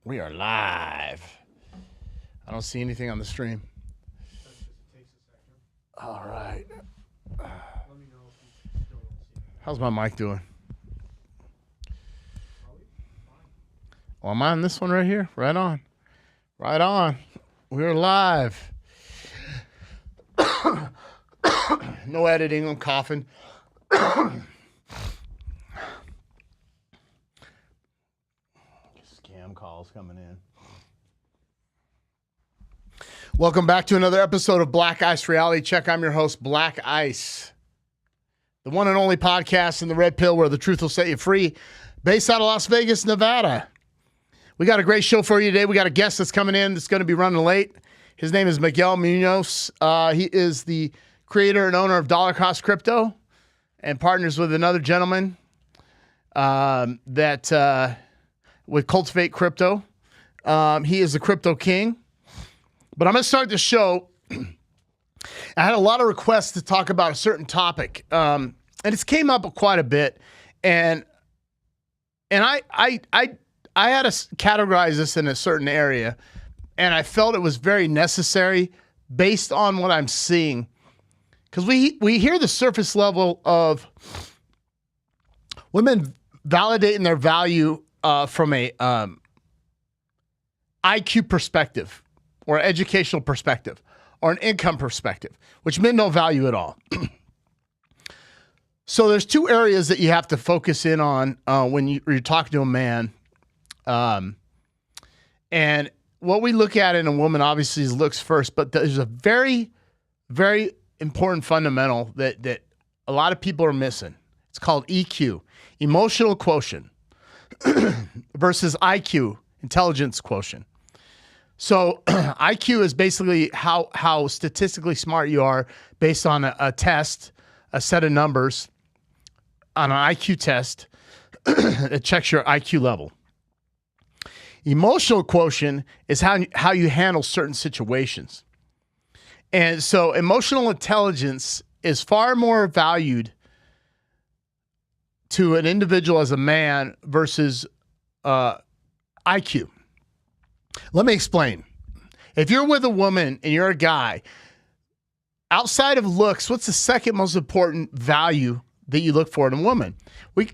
We are live. I don't see anything on the stream. All right. How's my mic doing? Well, am I on this one right here? Right on. Right on. We're live. No editing. I'm coughing. Scam calls coming in. Welcome back to another episode of Black Ice Reality Check. I'm your host, Black Ice, the one and only podcast in the red pill where the truth will set you free, based out of Las Vegas, Nevada. We got a great show for you today. We got a guest that's coming in that's going to be running late. His name is Miguel Munoz. He is the creator and owner of Dollar Cost Crypto and partners with another gentleman that would cultivate crypto. He is the crypto king. But I'm going to start the show. I had a lot of requests to talk about a certain topic, and it's came up quite a bit. And I had to categorize this in a certain area, and I felt it was very necessary based on what I'm seeing, because we hear the surface level of women validating their value from a IQ perspective, or educational perspective, or an income perspective, which men don't value at all. So there's two areas that you have to focus in on when you're talking to a man. And what we look at in a woman obviously is looks first, but there's a very, very important fundamental that a lot of people are missing. It's called EQ, emotional quotient, versus IQ, intelligence quotient. So IQ is basically how statistically smart you are based on a test, a set of numbers on an IQ test that checks your IQ level. Emotional quotient is how you handle certain situations. And so emotional intelligence is far more valued to an individual as a man versus IQ. Let me explain. If you're with a woman and you're a guy, outside of looks, what's the second most important value that you look for in a woman?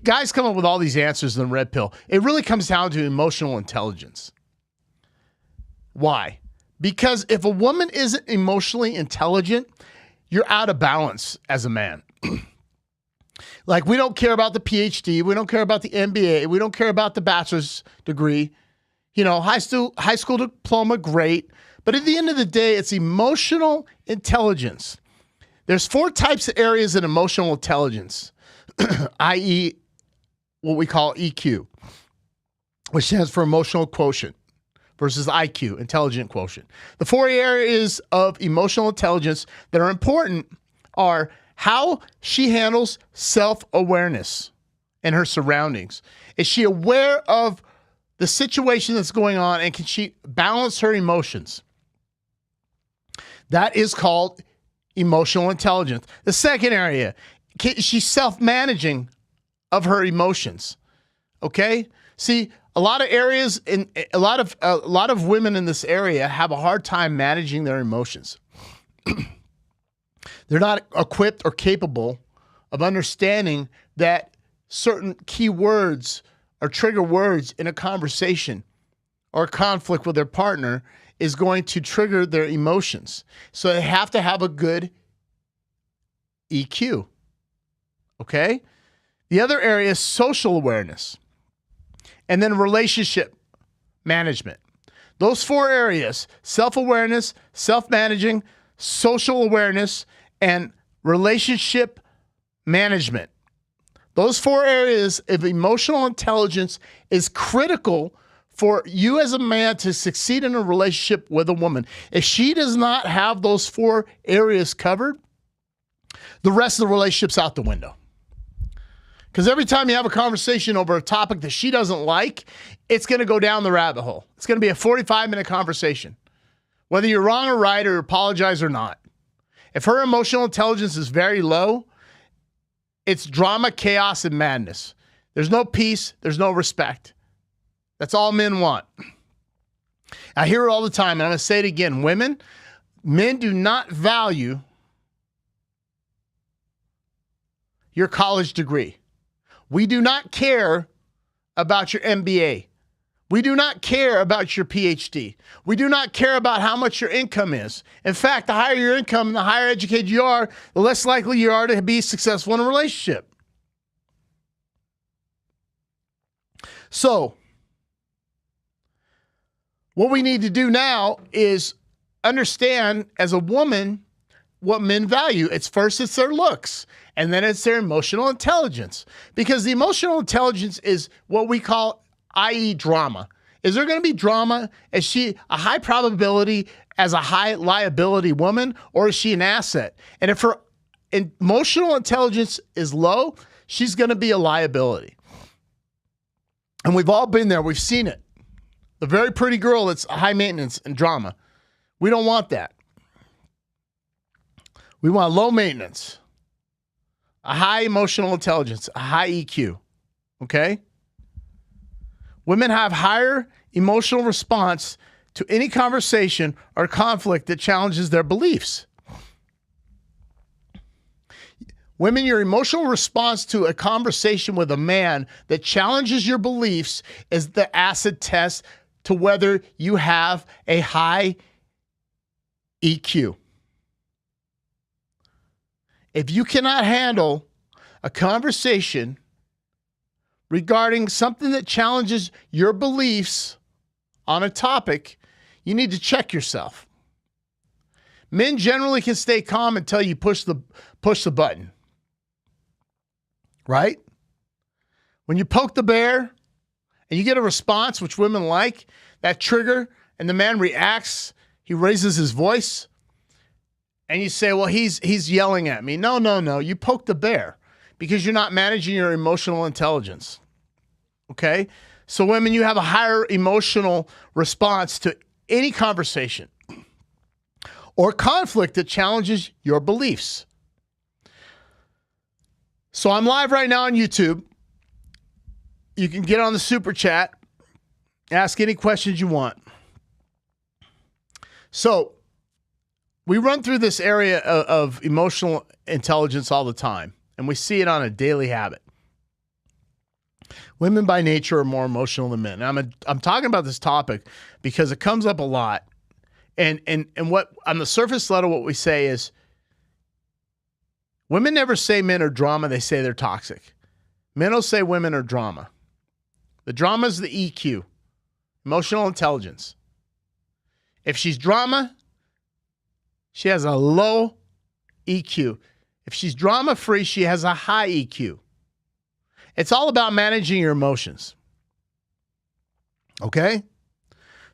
Guys come up with all these answers in the red pill. It really comes down to emotional intelligence. Why? Because if a woman isn't emotionally intelligent, you're out of balance as a man. Like, we don't care about the PhD. We don't care about the MBA. We don't care about the bachelor's degree. You know, high school diploma, great. But at the end of the day, it's emotional intelligence. There's 4 types of areas in emotional intelligence, i.e. what we call EQ, which stands for emotional quotient, versus IQ, intelligent quotient. The 4 areas of emotional intelligence that are important are how she handles self-awareness and her surroundings. Is she aware of the situation that's going on, and can she balance her emotions? That is called emotional intelligence. The second area, is she self-managing of her emotions? Okay? See, a lot of areas in a lot of women in this area have a hard time managing their emotions. They're not equipped or capable of understanding that certain key words or trigger words in a conversation or a conflict with their partner is going to trigger their emotions. So they have to have a good EQ. Okay? The other area is social awareness. And then relationship management. Those 4 areas, self-awareness, self-managing, social awareness, and relationship management. Those 4 areas of emotional intelligence is critical for you as a man to succeed in a relationship with a woman. If she does not have those 4 areas covered, the rest of the relationship's out the window. Because every time you have a conversation over a topic that she doesn't like, it's going to go down the rabbit hole. It's going to be a 45-minute conversation, whether you're wrong or right or apologize or not. If her emotional intelligence is very low, it's drama, chaos, and madness. There's no peace. There's no respect. That's all men want. I hear it all the time, and I'm going to say it again. Men do not value your college degree. We do not care about your MBA. We do not care about your PhD. We do not care about how much your income is. In fact, the higher your income and the higher educated you are, the less likely you are to be successful in a relationship. So, what we need to do now is understand as a woman what men value. It's their looks, and then it's their emotional intelligence. Because the emotional intelligence is what we call, i.e. drama. Is there going to be drama? Is she a high probability as a high liability woman, or is she an asset? And if her emotional intelligence is low, she's going to be a liability. And we've all been there. We've seen it. The very pretty girl that's high maintenance and drama. We don't want that. We want low maintenance, a high emotional intelligence, a high EQ. Okay? Women have higher emotional response to any conversation or conflict that challenges their beliefs. Women, your emotional response to a conversation with a man that challenges your beliefs is the acid test to whether you have a high EQ. If you cannot handle a conversation regarding something that challenges your beliefs on a topic, you need to check yourself. Men generally can stay calm until you push the button. Right? When you poke the bear and you get a response, which women like, that trigger, and the man reacts, he raises his voice, and you say, well, he's yelling at me. No. You poke the bear because you're not managing your emotional intelligence. Okay? So women, you have a higher emotional response to any conversation or conflict that challenges your beliefs. So I'm live right now on YouTube. You can get on the super chat, ask any questions you want. So we run through this area of emotional intelligence all the time, and we see it on a daily habit. Women by nature are more emotional than men. And I'm talking about this topic because it comes up a lot. And what on the surface level, what we say is women never say men are drama, they say they're toxic. Men will say women are drama. The drama is the EQ, emotional intelligence. If she's drama, she has a low EQ. If she's drama-free, she has a high EQ. It's all about managing your emotions. Okay?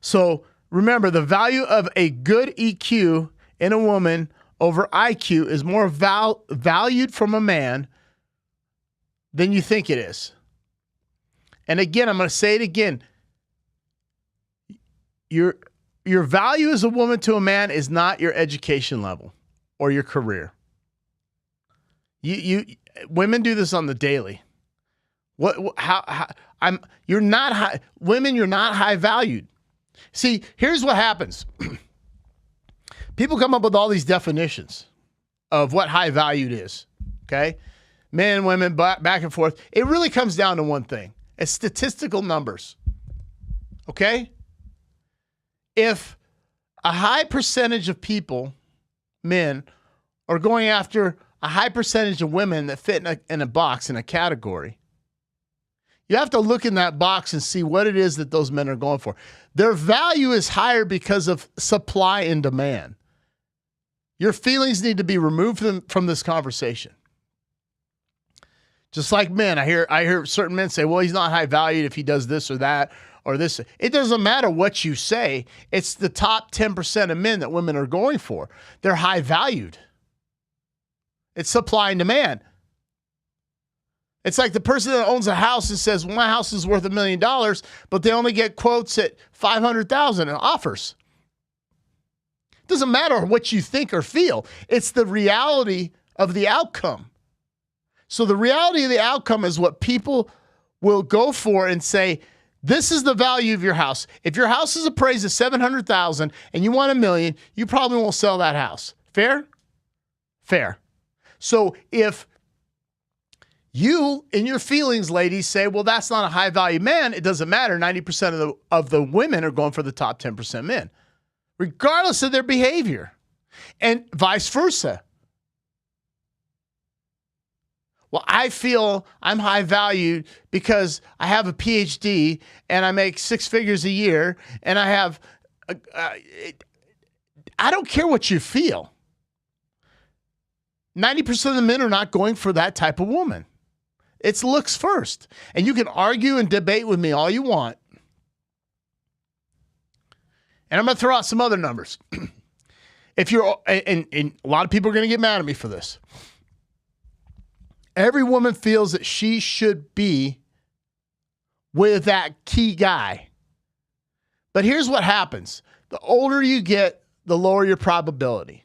So remember, the value of a good EQ in a woman over IQ is more valued from a man than you think it is. And again, I'm going to say it again. Your value as a woman to a man is not your education level or your career. Women do this on the daily. You're not high. Women, you're not high valued. See, here's what happens. People come up with all these definitions of what high valued is. Okay? Men, women, back and forth. It really comes down to one thing. It's statistical numbers. Okay? If a high percentage of people, men, are going after a high percentage of women that fit in a box, in a category, you have to look in that box and see what it is that those men are going for. Their value is higher because of supply and demand. Your feelings need to be removed from this conversation. Just like men, I hear certain men say, well, he's not high valued if he does this or that or this. It doesn't matter what you say. It's the top 10% of men that women are going for. They're high valued. It's supply and demand. It's like the person that owns a house and says, well, my house is worth $1 million, but they only get quotes at $500,000 in offers. It doesn't matter what you think or feel. It's the reality of the outcome. So the reality of the outcome is what people will go for and say, This is the value of your house. If your house is appraised at $700,000 and you want $1 million, you probably won't sell that house. Fair? Fair. So if you, in your feelings, ladies, say, well, that's not a high value man, it doesn't matter. 90% of the women are going for the top 10% men, regardless of their behavior, and vice versa. Well, I feel I'm high valued because I have a PhD and I make 6 figures a year and I have, I don't care what you feel. 90% of the men are not going for that type of woman. It's looks first. And you can argue and debate with me all you want. And I'm going to throw out some other numbers. If you're, and a lot of people are going to get mad at me for this. Every woman feels that she should be with that key guy. But here's what happens. The older you get, the lower your probability.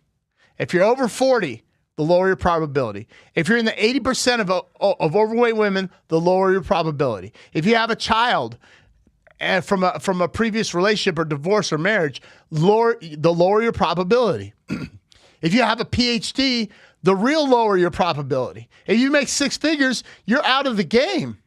If you're over 40, the lower your probability. If you're in the 80% of overweight women, the lower your probability. If you have a child from a previous relationship or divorce or marriage, the lower your probability. If you have a PhD, the real lower your probability. If you make 6 figures, you're out of the game.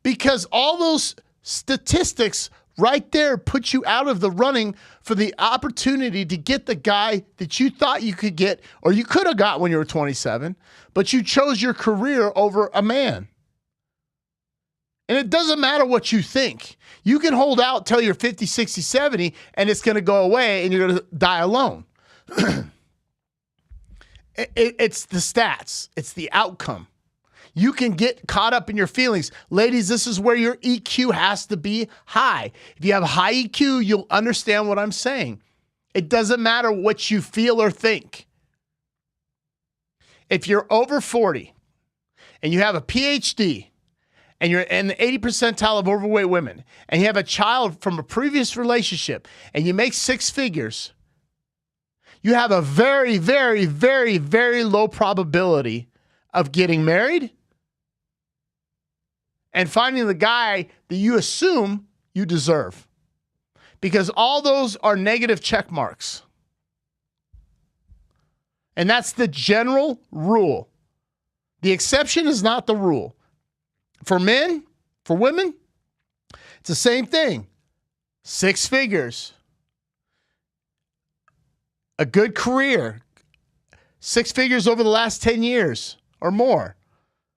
Because all those statistics right there put you out of the running for the opportunity to get the guy that you thought you could get, or you could have got when you were 27, but you chose your career over a man. And it doesn't matter what you think. You can hold out till you're 50, 60, 70, and it's going to go away and you're going to die alone. It's the stats. It's the outcome. You can get caught up in your feelings. Ladies, this is where your EQ has to be high. If you have high EQ, you'll understand what I'm saying. It doesn't matter what you feel or think. If you're over 40 and you have a PhD and you're in the 80th percentile of overweight women and you have a child from a previous relationship and you make 6 figures, you have a very, very, very, very low probability of getting married and finding the guy that you assume you deserve. Because all those are negative check marks. And that's the general rule. The exception is not the rule. For men, for women, it's the same thing. 6 figures. A good career. 6 figures over the last 10 years or more.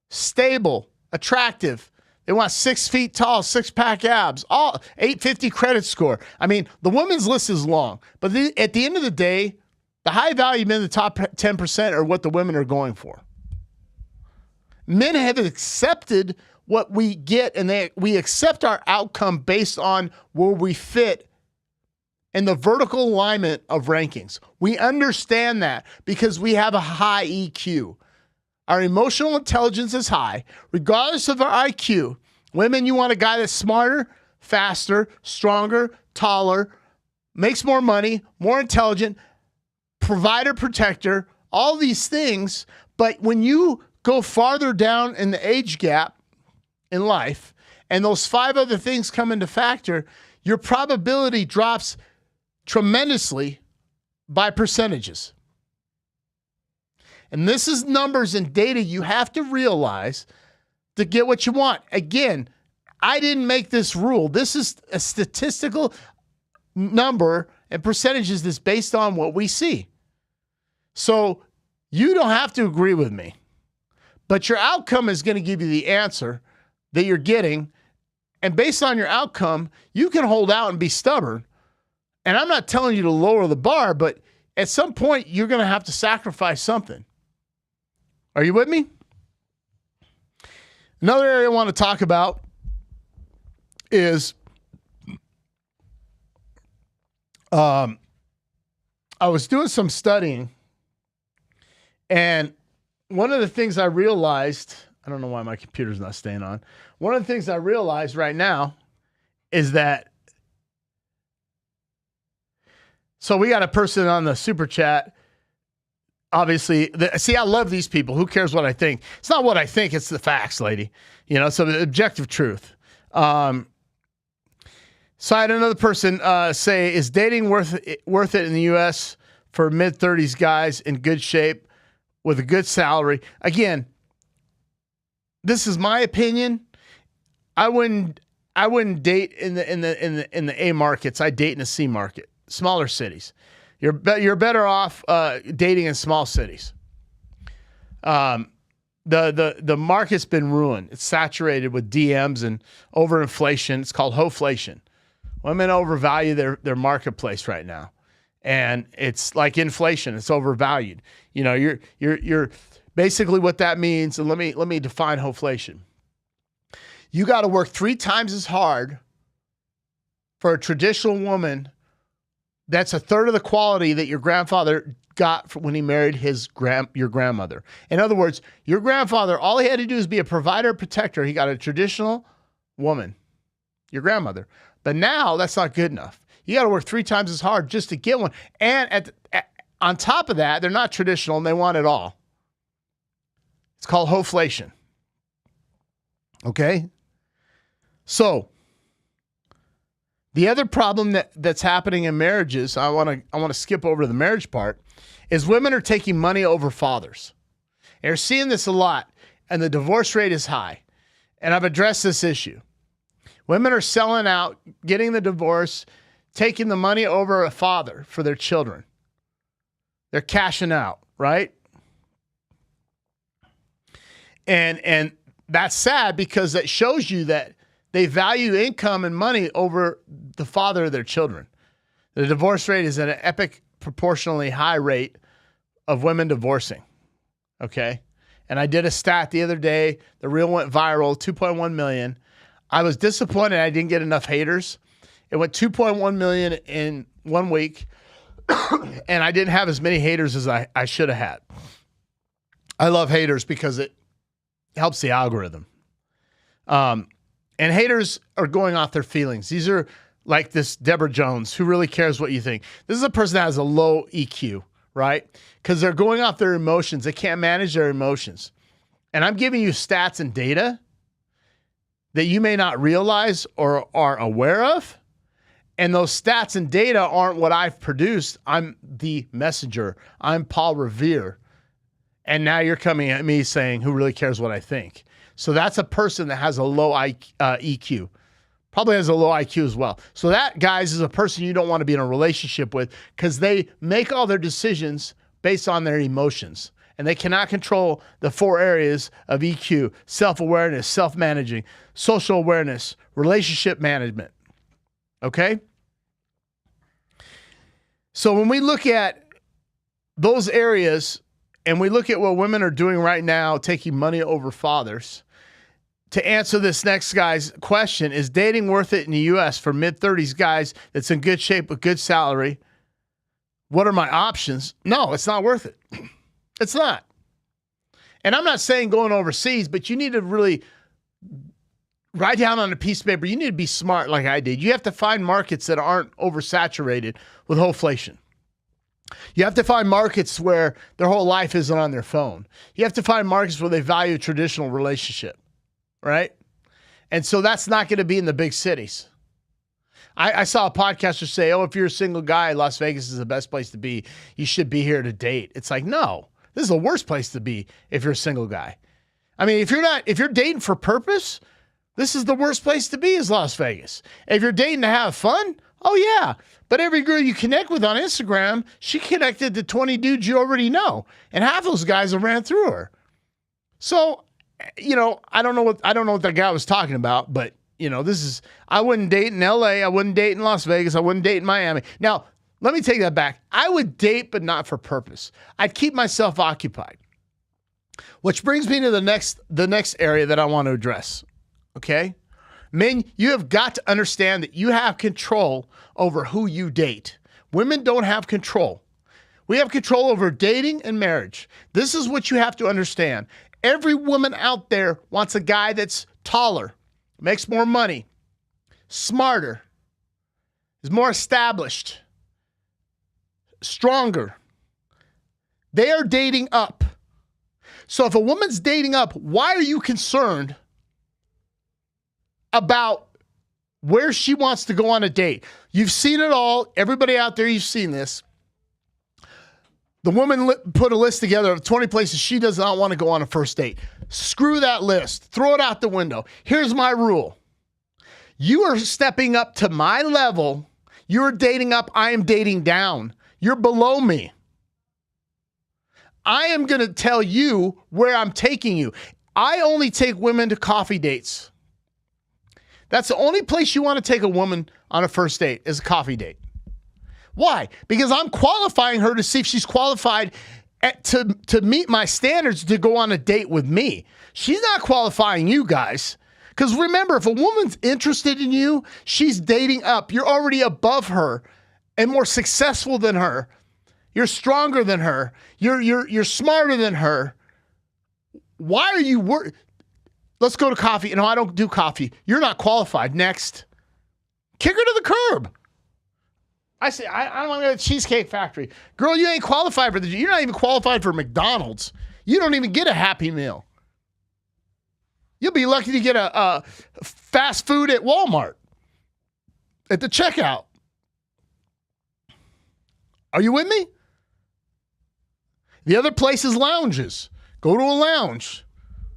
Stable, attractive. They want 6 feet tall, 6-pack abs, all 850 credit score. I mean, the women's list is long, but at the end of the day, the high value men in the top 10% are what the women are going for. Men have accepted what we get, and we accept our outcome based on where we fit in the vertical alignment of rankings. We understand that because we have a high EQ. Our emotional intelligence is high. Regardless of our IQ, women, you want a guy that's smarter, faster, stronger, taller, makes more money, more intelligent, provider, protector, all these things. But when you go farther down in the age gap in life, and those 5 other things come into factor, your probability drops tremendously by percentages. And this is numbers and data you have to realize to get what you want. Again, I didn't make this rule. This is a statistical number and percentages that's based on what we see. So you don't have to agree with me, but your outcome is going to give you the answer that you're getting. And based on your outcome, you can hold out and be stubborn. And I'm not telling you to lower the bar, but at some point, you're going to have to sacrifice something. Are you with me? Another area I want to talk about is I was doing some studying, and one of the things I realized, I don't know why my computer's not staying on. One of the things I realized right now is that, so we got a person on the super chat. Obviously, see, I love these people. Who cares what I think? It's not what I think, it's the facts, lady. You know, so the objective truth. So I had another person say, is dating worth it in the U.S. for mid-30s guys in good shape with a good salary? Again, this is my opinion. I wouldn't date in the A markets. I date in the C market, smaller cities. You're better off dating in small cities. The market's been ruined. It's saturated with DMs and overinflation. It's called hoflation. Women overvalue their marketplace right now, and it's like inflation. It's overvalued. You know, you're basically what that means. And let me define hoflation. You got to work 3 times as hard for a traditional woman that's a third of the quality that your grandfather got when he married your grandmother. In other words, your grandfather, all he had to do is be a provider, protector. He got a traditional woman, your grandmother. But now that's not good enough. You got to work 3 times as hard just to get one. And on top of that, they're not traditional and they want it all. It's called hoflation. Okay? So, the other problem that's happening in marriages, I want to skip over to the marriage part, is women are taking money over fathers. And you're seeing this a lot, and the divorce rate is high. And I've addressed this issue. Women are selling out, getting the divorce, taking the money over a father for their children. They're cashing out, right? And that's sad because that shows you that they value income and money over the father of their children. The divorce rate is at an epic, proportionally high rate of women divorcing, okay? And I did a stat the other day. The reel went viral, 2.1 million. I was disappointed I didn't get enough haters. It went 2.1 million in 1 week, and I didn't have as many haters as I should have had. I love haters because it helps the algorithm. And haters are going off their feelings. These are like this Deborah Jones, who really cares what you think. This is a person that has a low EQ, right? Because they're going off their emotions. They can't manage their emotions. And I'm giving you stats and data that you may not realize or are aware of. And those stats and data aren't what I've produced. I'm the messenger. I'm Paul Revere. And now you're coming at me saying, who really cares what I think? So that's a person that has a low EQ. Probably has a low IQ as well. So that, guys, is a person you don't want to be in a relationship with because they make all their decisions based on their emotions. And they cannot control the 4 areas of EQ: self-awareness, self-managing, social awareness, relationship management. Okay? So when we look at those areas and we look at what women are doing right now, taking money over fathers, to answer this next guy's question, is dating worth it in the U.S. for mid-30s guys that's in good shape with good salary? What are my options? No, it's not worth it. It's not. And I'm not saying going overseas, but you need to really write down on a piece of paper. You need to be smart like I did. You have to find markets that aren't oversaturated with hoflation. You have to find markets where their whole life isn't on their phone. You have to find markets where they value a traditional relationship, right? And so that's not going to be in the big cities. I saw a podcaster say, if you're a single guy, Las Vegas is the best place to be. You should be here to date. It's like, no, this is the worst place to be if you're a single guy. I mean, if you're dating for purpose, this is the worst place to be is Las Vegas. If you're dating to have fun, oh yeah. But every girl you connect with on Instagram, she connected to 20 dudes you already know. And half those guys have ran through her. So, I don't know what that guy was talking about, but I wouldn't date in LA. I wouldn't date in Las Vegas. I wouldn't date in Miami. Now, let me take that back. I would date, but not for purpose. I'd keep myself occupied. Which brings me to the next area that I want to address. Okay? Men, you have got to understand that you have control over who you date. Women don't have control. We have control over dating and marriage. This is what you have to understand. Every woman out there wants a guy that's taller, makes more money, smarter, is more established, stronger. They are dating up. So if a woman's dating up, why are you concerned about where she wants to go on a date. You've seen it all. Everybody out there, you've seen this. The woman put a list together of 20 places she does not want to go on a first date. Screw that list. Throw it out the window. Here's my rule. You are stepping up to my level. You're dating up. I am dating down. You're below me. I am going to tell you where I'm taking you. I only take women to coffee dates. That's the only place you want to take a woman on a first date is a coffee date. Why? Because I'm qualifying her to see if she's qualified to meet my standards to go on a date with me. She's not qualifying you guys. Because remember, if a woman's interested in you, she's dating up. You're already above her and more successful than her. You're stronger than her. You're smarter than her. Why are you worried? Let's go to coffee. No, I don't do coffee. You're not qualified. Next. Kick her to the curb. I say, I don't want to go to the Cheesecake Factory. Girl, you ain't qualified for you're not even qualified for McDonald's. You don't even get a Happy Meal. You'll be lucky to get a fast food at Walmart at the checkout. Are you with me? The other place is lounges. Go to a lounge.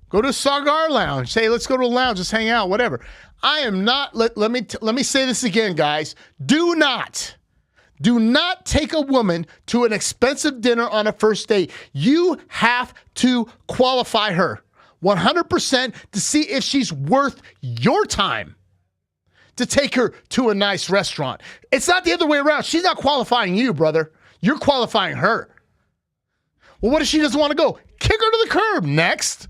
Go to a cigar lounge. Say, let's go to a lounge. Let's hang out, whatever. I am not, let me say this again, guys. Do not take a woman to an expensive dinner on a first date. You have to qualify her 100% to see if she's worth your time to take her to a nice restaurant. It's not the other way around. She's not qualifying you, brother. You're qualifying her. Well, what if she doesn't want to go? Kick her to the curb. Next.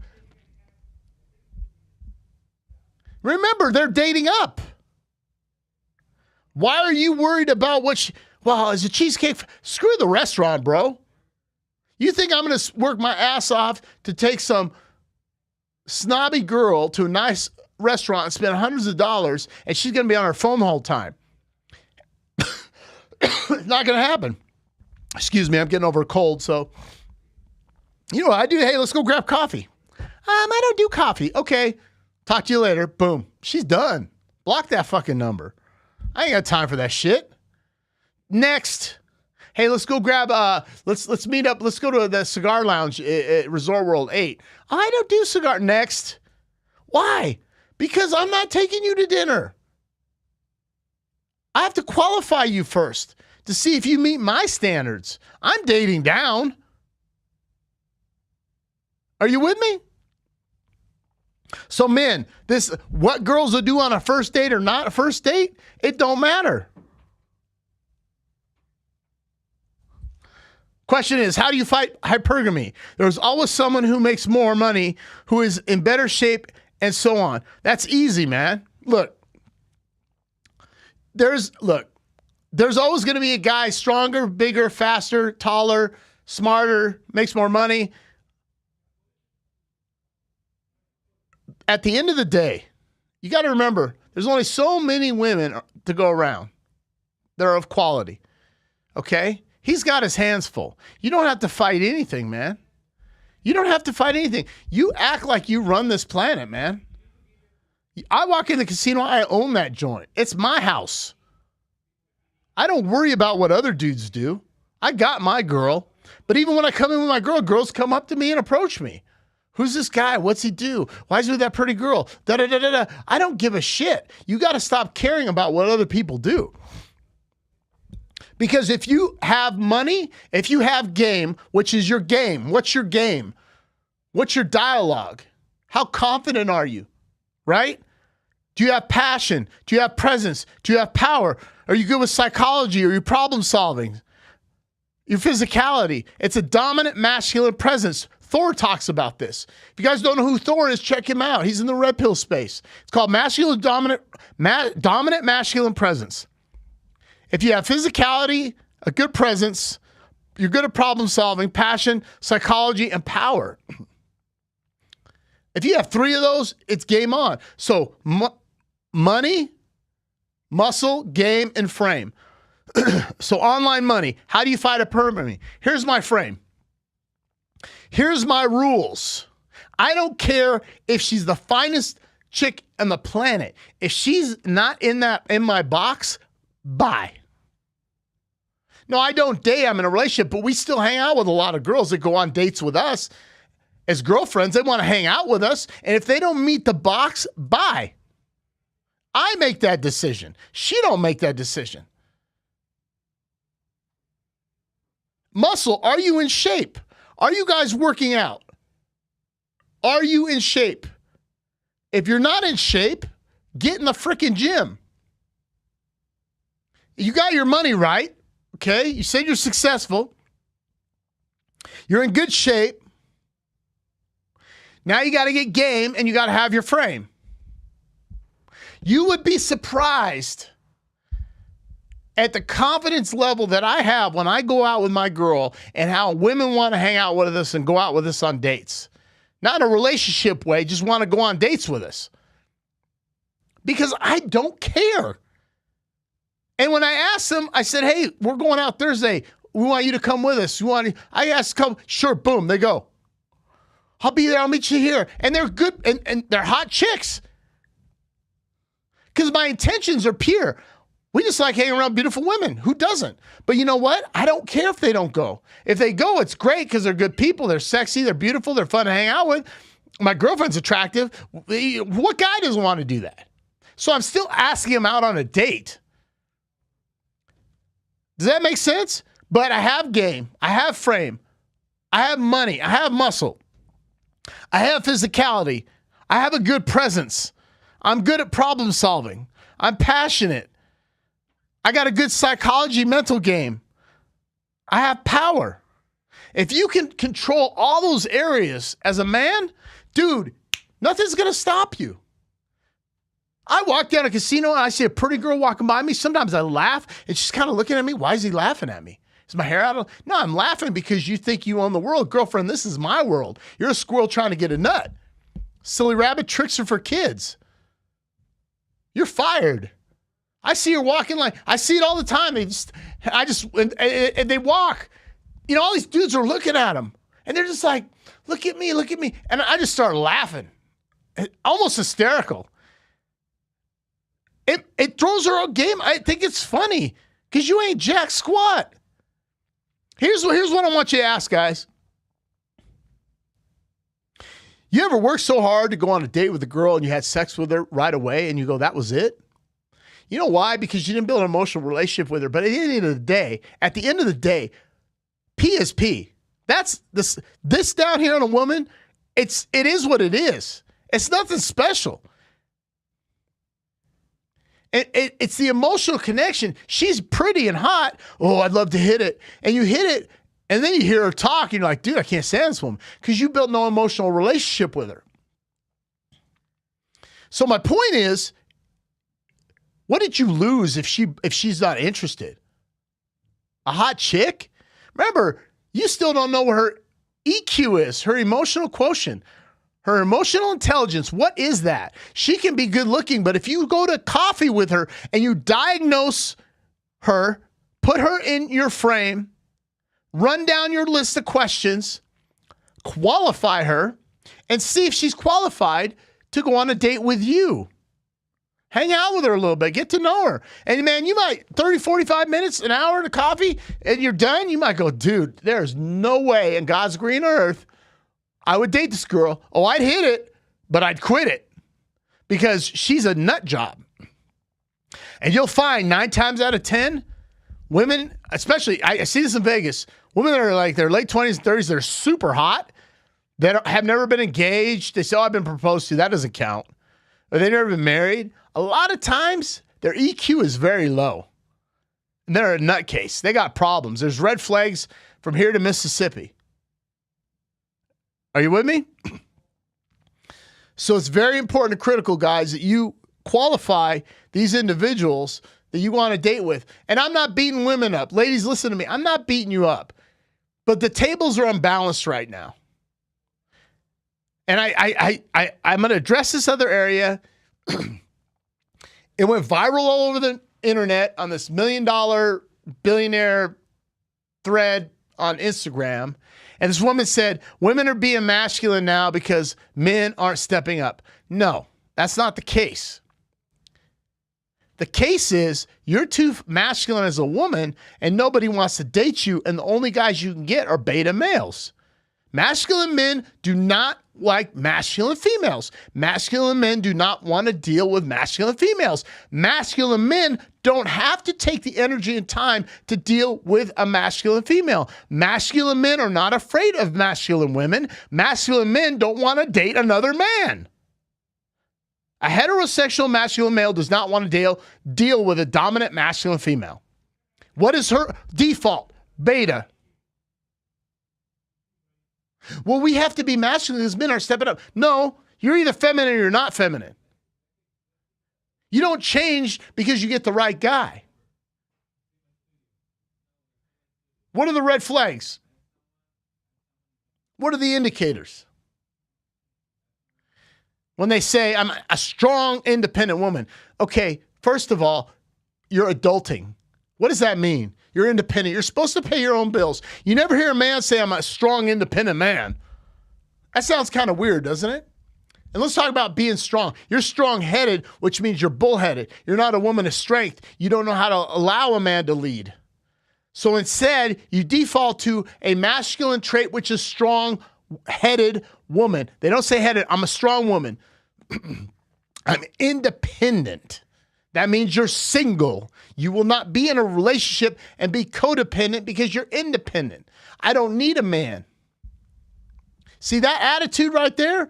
Remember, they're dating up. Why are you worried about is a cheesecake? Screw the restaurant, bro. You think I'm going to work my ass off to take some snobby girl to a nice restaurant and spend hundreds of dollars and she's going to be on her phone the whole time? It's not going to happen. Excuse me, I'm getting over a cold, so you know what I do? Hey, let's go grab coffee. I don't do coffee. Okay. Talk to you later. Boom. She's done. Block that fucking number. I ain't got time for that shit. Next. Hey, let's go grab, let's meet up. Let's go to the cigar lounge at Resort World 8. I don't do cigar. Next. Why? Because I'm not taking you to dinner. I have to qualify you first to see if you meet my standards. I'm dating down. Are you with me? So men, what girls will do on a first date or not a first date, it don't matter. Question is, how do you fight hypergamy? There's always someone who makes more money, who is in better shape, and so on. That's easy, man. Look, there's always going to be a guy stronger, bigger, faster, taller, smarter, makes more money. At the end of the day, you got to remember, there's only so many women to go around that are of quality. Okay? He's got his hands full. You don't have to fight anything, man. You don't have to fight anything. You act like you run this planet, man. I walk in the casino, I own that joint. It's my house. I don't worry about what other dudes do. I got my girl. But even when I come in with my girl, girls come up to me and approach me. Who's this guy? What's he do? Why is he with that pretty girl? Da-da-da-da-da. I don't give a shit. You got to stop caring about what other people do. Because if you have money, if you have game, which is your game, what's your game? What's your dialogue? How confident are you? Right? Do you have passion? Do you have presence? Do you have power? Are you good with psychology? Are you problem solving? Your physicality. It's a dominant masculine presence. Thor talks about this. If you guys don't know who Thor is, check him out. He's in the red pill space. It's called dominant masculine presence. If you have physicality, a good presence, you're good at problem solving, passion, psychology, and power. If you have three of those, it's game on. So money, muscle, game, and frame. So online money. How do you fight hypergamy? Here's my frame. Here's my rules. I don't care if she's the finest chick on the planet. If she's not in my box, bye. No, I don't date. I'm in a relationship, but we still hang out with a lot of girls that go on dates with us as girlfriends. They want to hang out with us. And if they don't meet the box, bye. I make that decision. She don't make that decision. Muscle, are you in shape? Are you guys working out? Are you in shape? If you're not in shape, get in the freaking gym. You got your money right, okay? You said you're successful. You're in good shape. Now you got to get game and you got to have your frame. You would be surprised at the confidence level that I have when I go out with my girl and how women want to hang out with us and go out with us on dates. Not in a relationship way, just want to go on dates with us. Because I don't care. And when I asked them, I said, hey, we're going out Thursday. We want you to come with us. I asked them, sure, boom, they go. I'll be there, I'll meet you here. And they're good, and they're hot chicks. Because my intentions are pure. We just like hanging around beautiful women. Who doesn't? But you know what? I don't care if they don't go. If they go, it's great because they're good people. They're sexy. They're beautiful. They're fun to hang out with. My girlfriend's attractive. What guy doesn't want to do that? So I'm still asking him out on a date. Does that make sense? But I have game. I have frame. I have money. I have muscle. I have physicality. I have a good presence. I'm good at problem solving. I'm passionate. I got a good psychology mental game. I have power. If you can control all those areas as a man, dude, nothing's going to stop you. I walk down a casino and I see a pretty girl walking by me. Sometimes I laugh and she's kind of looking at me. Why is he laughing at me? Is my hair out? No, I'm laughing because you think you own the world. Girlfriend, this is my world. You're a squirrel trying to get a nut. Silly rabbit, tricks are for kids. You're fired. I see her walking like, I see it all the time. And they walk. You know, all these dudes are looking at them. And they're just like, look at me, look at me. And I just start laughing. Almost hysterical. It throws her off game. I think it's funny because you ain't jack squat. Here's what I want you to ask, guys. You ever worked so hard to go on a date with a girl and you had sex with her right away and you go, that was it? You know why? Because you didn't build an emotional relationship with her. But at the end of the day, P is P. That's this down here on a woman. It is what it is. It's nothing special. It's the emotional connection. She's pretty and hot. Oh, I'd love to hit it. And you hit it, and then you hear her talk, and you're like, dude, I can't stand this woman because you built no emotional relationship with her. So my point is, what did you lose if she's not interested? A hot chick? Remember, you still don't know what her EQ is, her emotional quotient. Her emotional intelligence, what is that? She can be good looking, but if you go to coffee with her and you diagnose her, put her in your frame, run down your list of questions, qualify her, and see if she's qualified to go on a date with you. Hang out with her a little bit, get to know her. And man, you might 30, 45 minutes, an hour to coffee, and you're done. You might go, dude, there's no way in God's green earth I would date this girl. Oh, I'd hit it, but I'd quit it because she's a nut job. And you'll find 9 times out of 10, women, especially, I see this in Vegas, women that are like their late 20s and 30s, they're super hot, that have never been engaged. They say, oh, I've been proposed to. That doesn't count. Or they've never been married. A lot of times, their EQ is very low. And they're a nutcase. They got problems. There's red flags from here to Mississippi. Are you with me? So it's very important and critical, guys, that you qualify these individuals that you want to date with. And I'm not beating women up. Ladies, listen to me. I'm not beating you up. But the tables are unbalanced right now. And I'm going to address this other area. It went viral all over the internet on this $1 million billionaire thread on Instagram. And this woman said, women are being masculine now because men aren't stepping up. No, That's not the case. The case is you're too masculine as a woman and nobody wants to date you, and the only guys you can get are beta males. Masculine men do not like masculine females. Masculine men do not want to deal with masculine females. Masculine men don't have to take the energy and time to deal with a masculine female. Masculine men are not afraid of masculine women. Masculine men don't want to date another man. A heterosexual masculine male does not want to deal with a dominant masculine female. What is her default? Beta. Well, we have to be masculine because men are stepping up. No, you're either feminine or you're not feminine. You don't change because you get the right guy. What are the red flags? What are the indicators? When they say, I'm a strong, independent woman. Okay, first of all, you're adulting. What does that mean? You're independent. You're supposed to pay your own bills. You never hear a man say, I'm a strong, independent man. That sounds kind of weird, doesn't it? And let's talk about being strong. You're strong-headed, which means you're bullheaded. You're not a woman of strength. You don't know how to allow a man to lead. So instead, you default to a masculine trait, which is strong-headed woman. They don't say headed. I'm a strong woman. I'm independent. That means you're single. You will not be in a relationship and be codependent because you're independent. I don't need a man. See that attitude right there?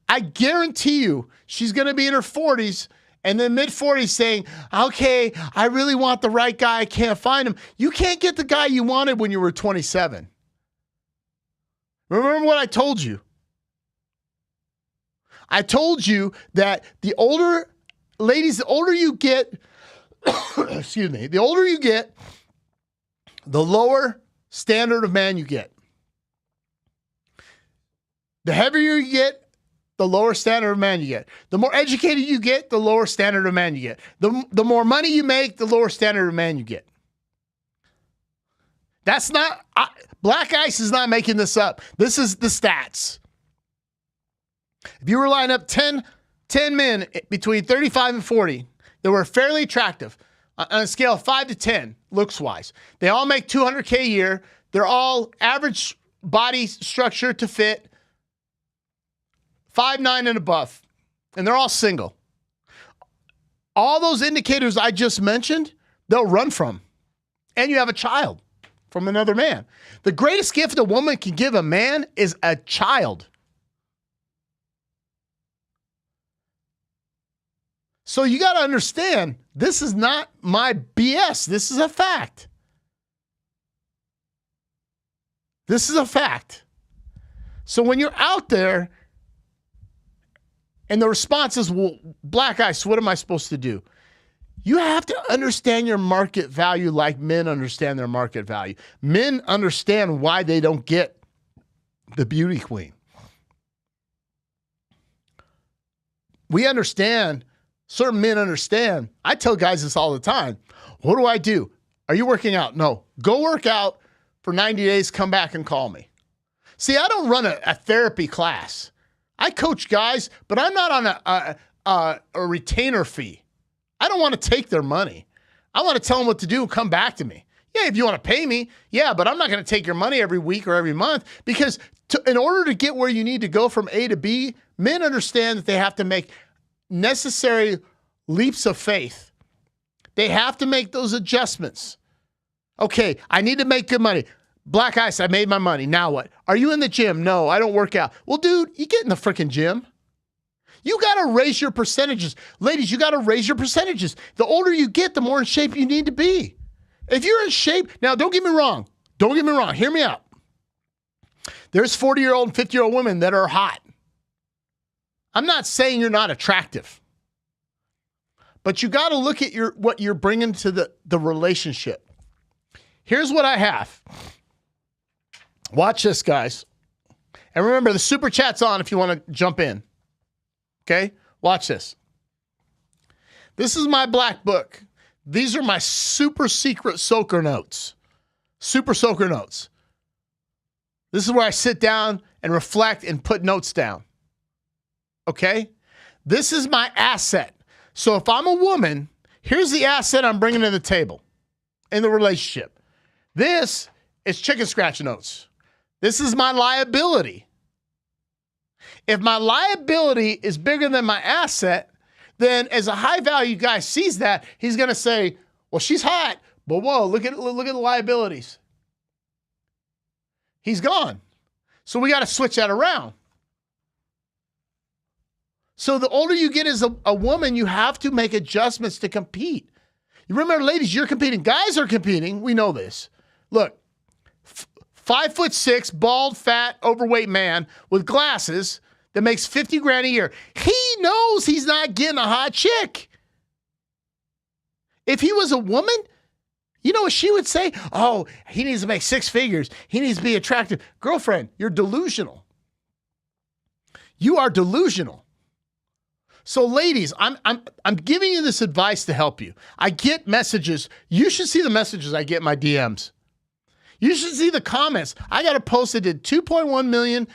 I guarantee you she's going to be in her 40s and then mid-40s saying, okay, I really want the right guy. I can't find him. You can't get the guy you wanted when you were 27. Remember what I told you? I told you that the older, ladies, the older you get, excuse me, the older you get, the lower standard of man you get. The heavier you get, the lower standard of man you get. The more educated you get, the lower standard of man you get. The more money you make, the lower standard of man you get. That's not, Black Ice is not making this up. This is the stats. If you were lining up 10 men between 35 and 40 that were fairly attractive on a scale of 5 to 10, looks-wise, they all make $200K a year. They're all average body structure to fit, 5'9" and above, and they're all single. All those indicators I just mentioned, they'll run from. And you have a child from another man. The greatest gift a woman can give a man is a child. So you got to understand, this is not my BS. This is a fact. This is a fact. So when you're out there and the response is, well, Black Ice, what am I supposed to do? You have to understand your market value like men understand their market value. Men understand why they don't get the beauty queen. We understand. Certain men understand. I tell guys this all the time. What do I do? Are you working out? No. Go work out for 90 days, come back and call me. See, I don't run a therapy class. I coach guys, but I'm not on a retainer fee. I don't want to take their money. I want to tell them what to do and come back to me. Yeah, if you want to pay me, yeah, but I'm not going to take your money every week or every month because in order to get where you need to go from A to B, men understand that they have to make necessary leaps of faith. They have to make those adjustments. Okay, I need to make good money. Black Ice, I made my money. Now what? Are you in the gym? No, I don't work out. Well, dude, you get in the freaking gym. You got to raise your percentages. Ladies, you got to raise your percentages. The older you get, the more in shape you need to be. If you're in shape, now don't get me wrong. Don't get me wrong. Hear me out. There's 40-year-old and 50-year-old women that are hot. I'm not saying you're not attractive, but you got to look at what you're bringing to the relationship. Here's what I have. Watch this, guys. And remember, the super chat's on if you want to jump in. Okay? Watch this. This is my black book. These are my super secret soaker notes. Super soaker notes. This is where I sit down and reflect and put notes down. Okay? This is my asset. So if I'm a woman, here's the asset I'm bringing to the table in the relationship. This is chicken scratch notes. This is my liability. If my liability is bigger than my asset, then as a high value guy sees that, he's going to say, well, she's hot, but whoa, look at the liabilities. He's gone. So we got to switch that around. So the older you get as a woman, you have to make adjustments to compete. You remember, ladies, you're competing. Guys are competing. We know this. Look, 5'6", bald, fat, overweight man with glasses that makes $50,000 a year. He knows he's not getting a hot chick. If he was a woman, you know what she would say? Oh, he needs to make 6 figures. He needs to be attractive. Girlfriend, you're delusional. You are delusional. So ladies, I'm giving you this advice to help you. I get messages. You should see the messages I get in my DMs. You should see the comments. I got a post that did 2.1 million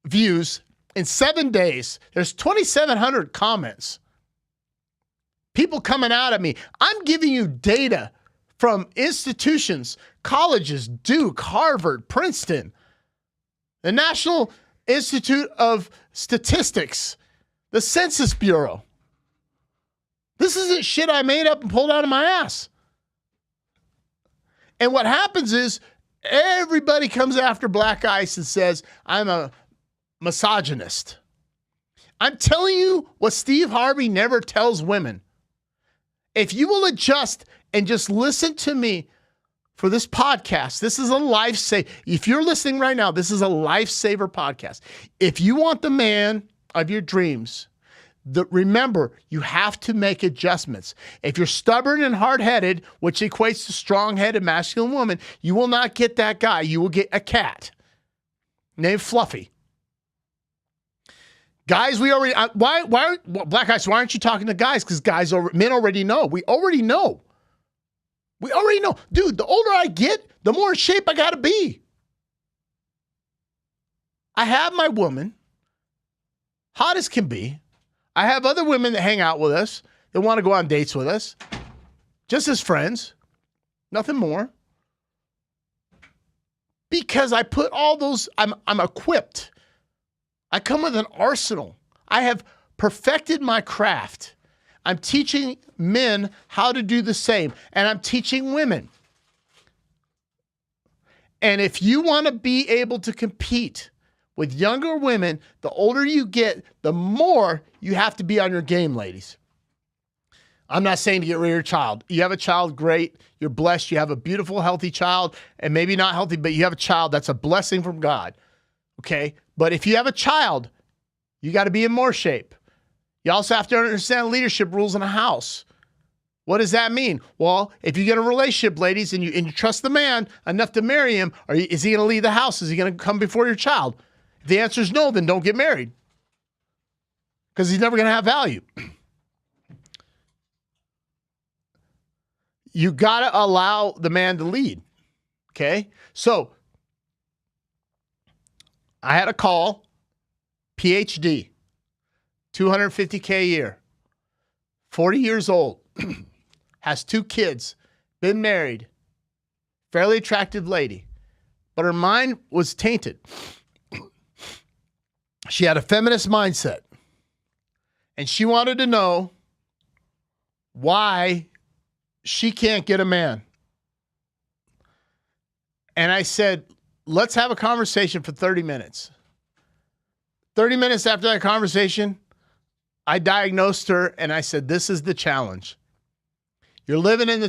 views in 7 days. There's 2,700 comments. People coming out at me. I'm giving you data from institutions, colleges, Duke, Harvard, Princeton, the National Institute of Statistics, the Census Bureau. This isn't shit I made up and pulled out of my ass. And what happens is everybody comes after Black Ice and says, I'm a misogynist. I'm telling you what Steve Harvey never tells women. If you will adjust and just listen to me for this podcast, this is a lifesaver. If you're listening right now, this is a lifesaver podcast. If you want the man of your dreams, remember, you have to make adjustments. If you're stubborn and hard-headed, which equates to strong-headed masculine woman, you will not get that guy. You will get a cat named Fluffy. Guys, we already, Black Ice, why aren't you talking to guys? Because men already know. We already know. We already know. Dude, the older I get, the more in shape I got to be. I have my woman, hot as can be. I have other women that hang out with us, that want to go on dates with us, just as friends, nothing more. Because I put all those, I'm equipped. I come with an arsenal. I have perfected my craft. I'm teaching men how to do the same, and I'm teaching women. And if you want to be able to compete with younger women, the older you get, the more you have to be on your game, ladies. I'm not saying to get rid of your child. You have a child, great. You're blessed. You have a beautiful, healthy child, and maybe not healthy, but you have a child. That's a blessing from God, okay? But if you have a child, you got to be in more shape. You also have to understand leadership rules in a house. What does that mean? Well, if you get a relationship, ladies, and you trust the man enough to marry him, is he going to leave the house? Is he going to come before your child? If the answer is no, then don't get married. Because he's never going to have value. You got to allow the man to lead. Okay? So, I had a call, PhD, $250K a year, 40 years old, has 2 kids, been married, fairly attractive lady, but her mind was tainted. She had a feminist mindset, and she wanted to know why she can't get a man. And I said, let's have a conversation for 30 minutes. 30 minutes after that conversation, I diagnosed her and I said, this is the challenge. You're living in the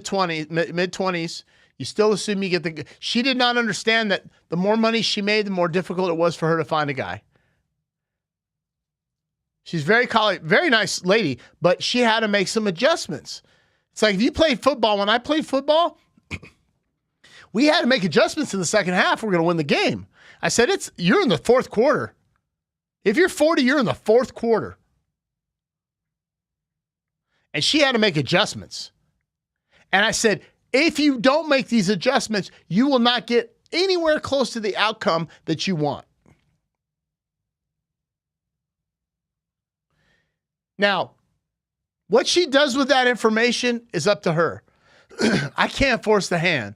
mid-20s. You still assume you get the... She did not understand that the more money she made, the more difficult it was for her to find a guy. She's very nice lady, but she had to make some adjustments. It's like if you played football, when I played football, we had to make adjustments in the second half. We're going to win the game. I said, you're in the fourth quarter. If you're 40, you're in the fourth quarter. And she had to make adjustments. And I said, if you don't make these adjustments, you will not get anywhere close to the outcome that you want. Now, what she does with that information is up to her. I can't force the hand.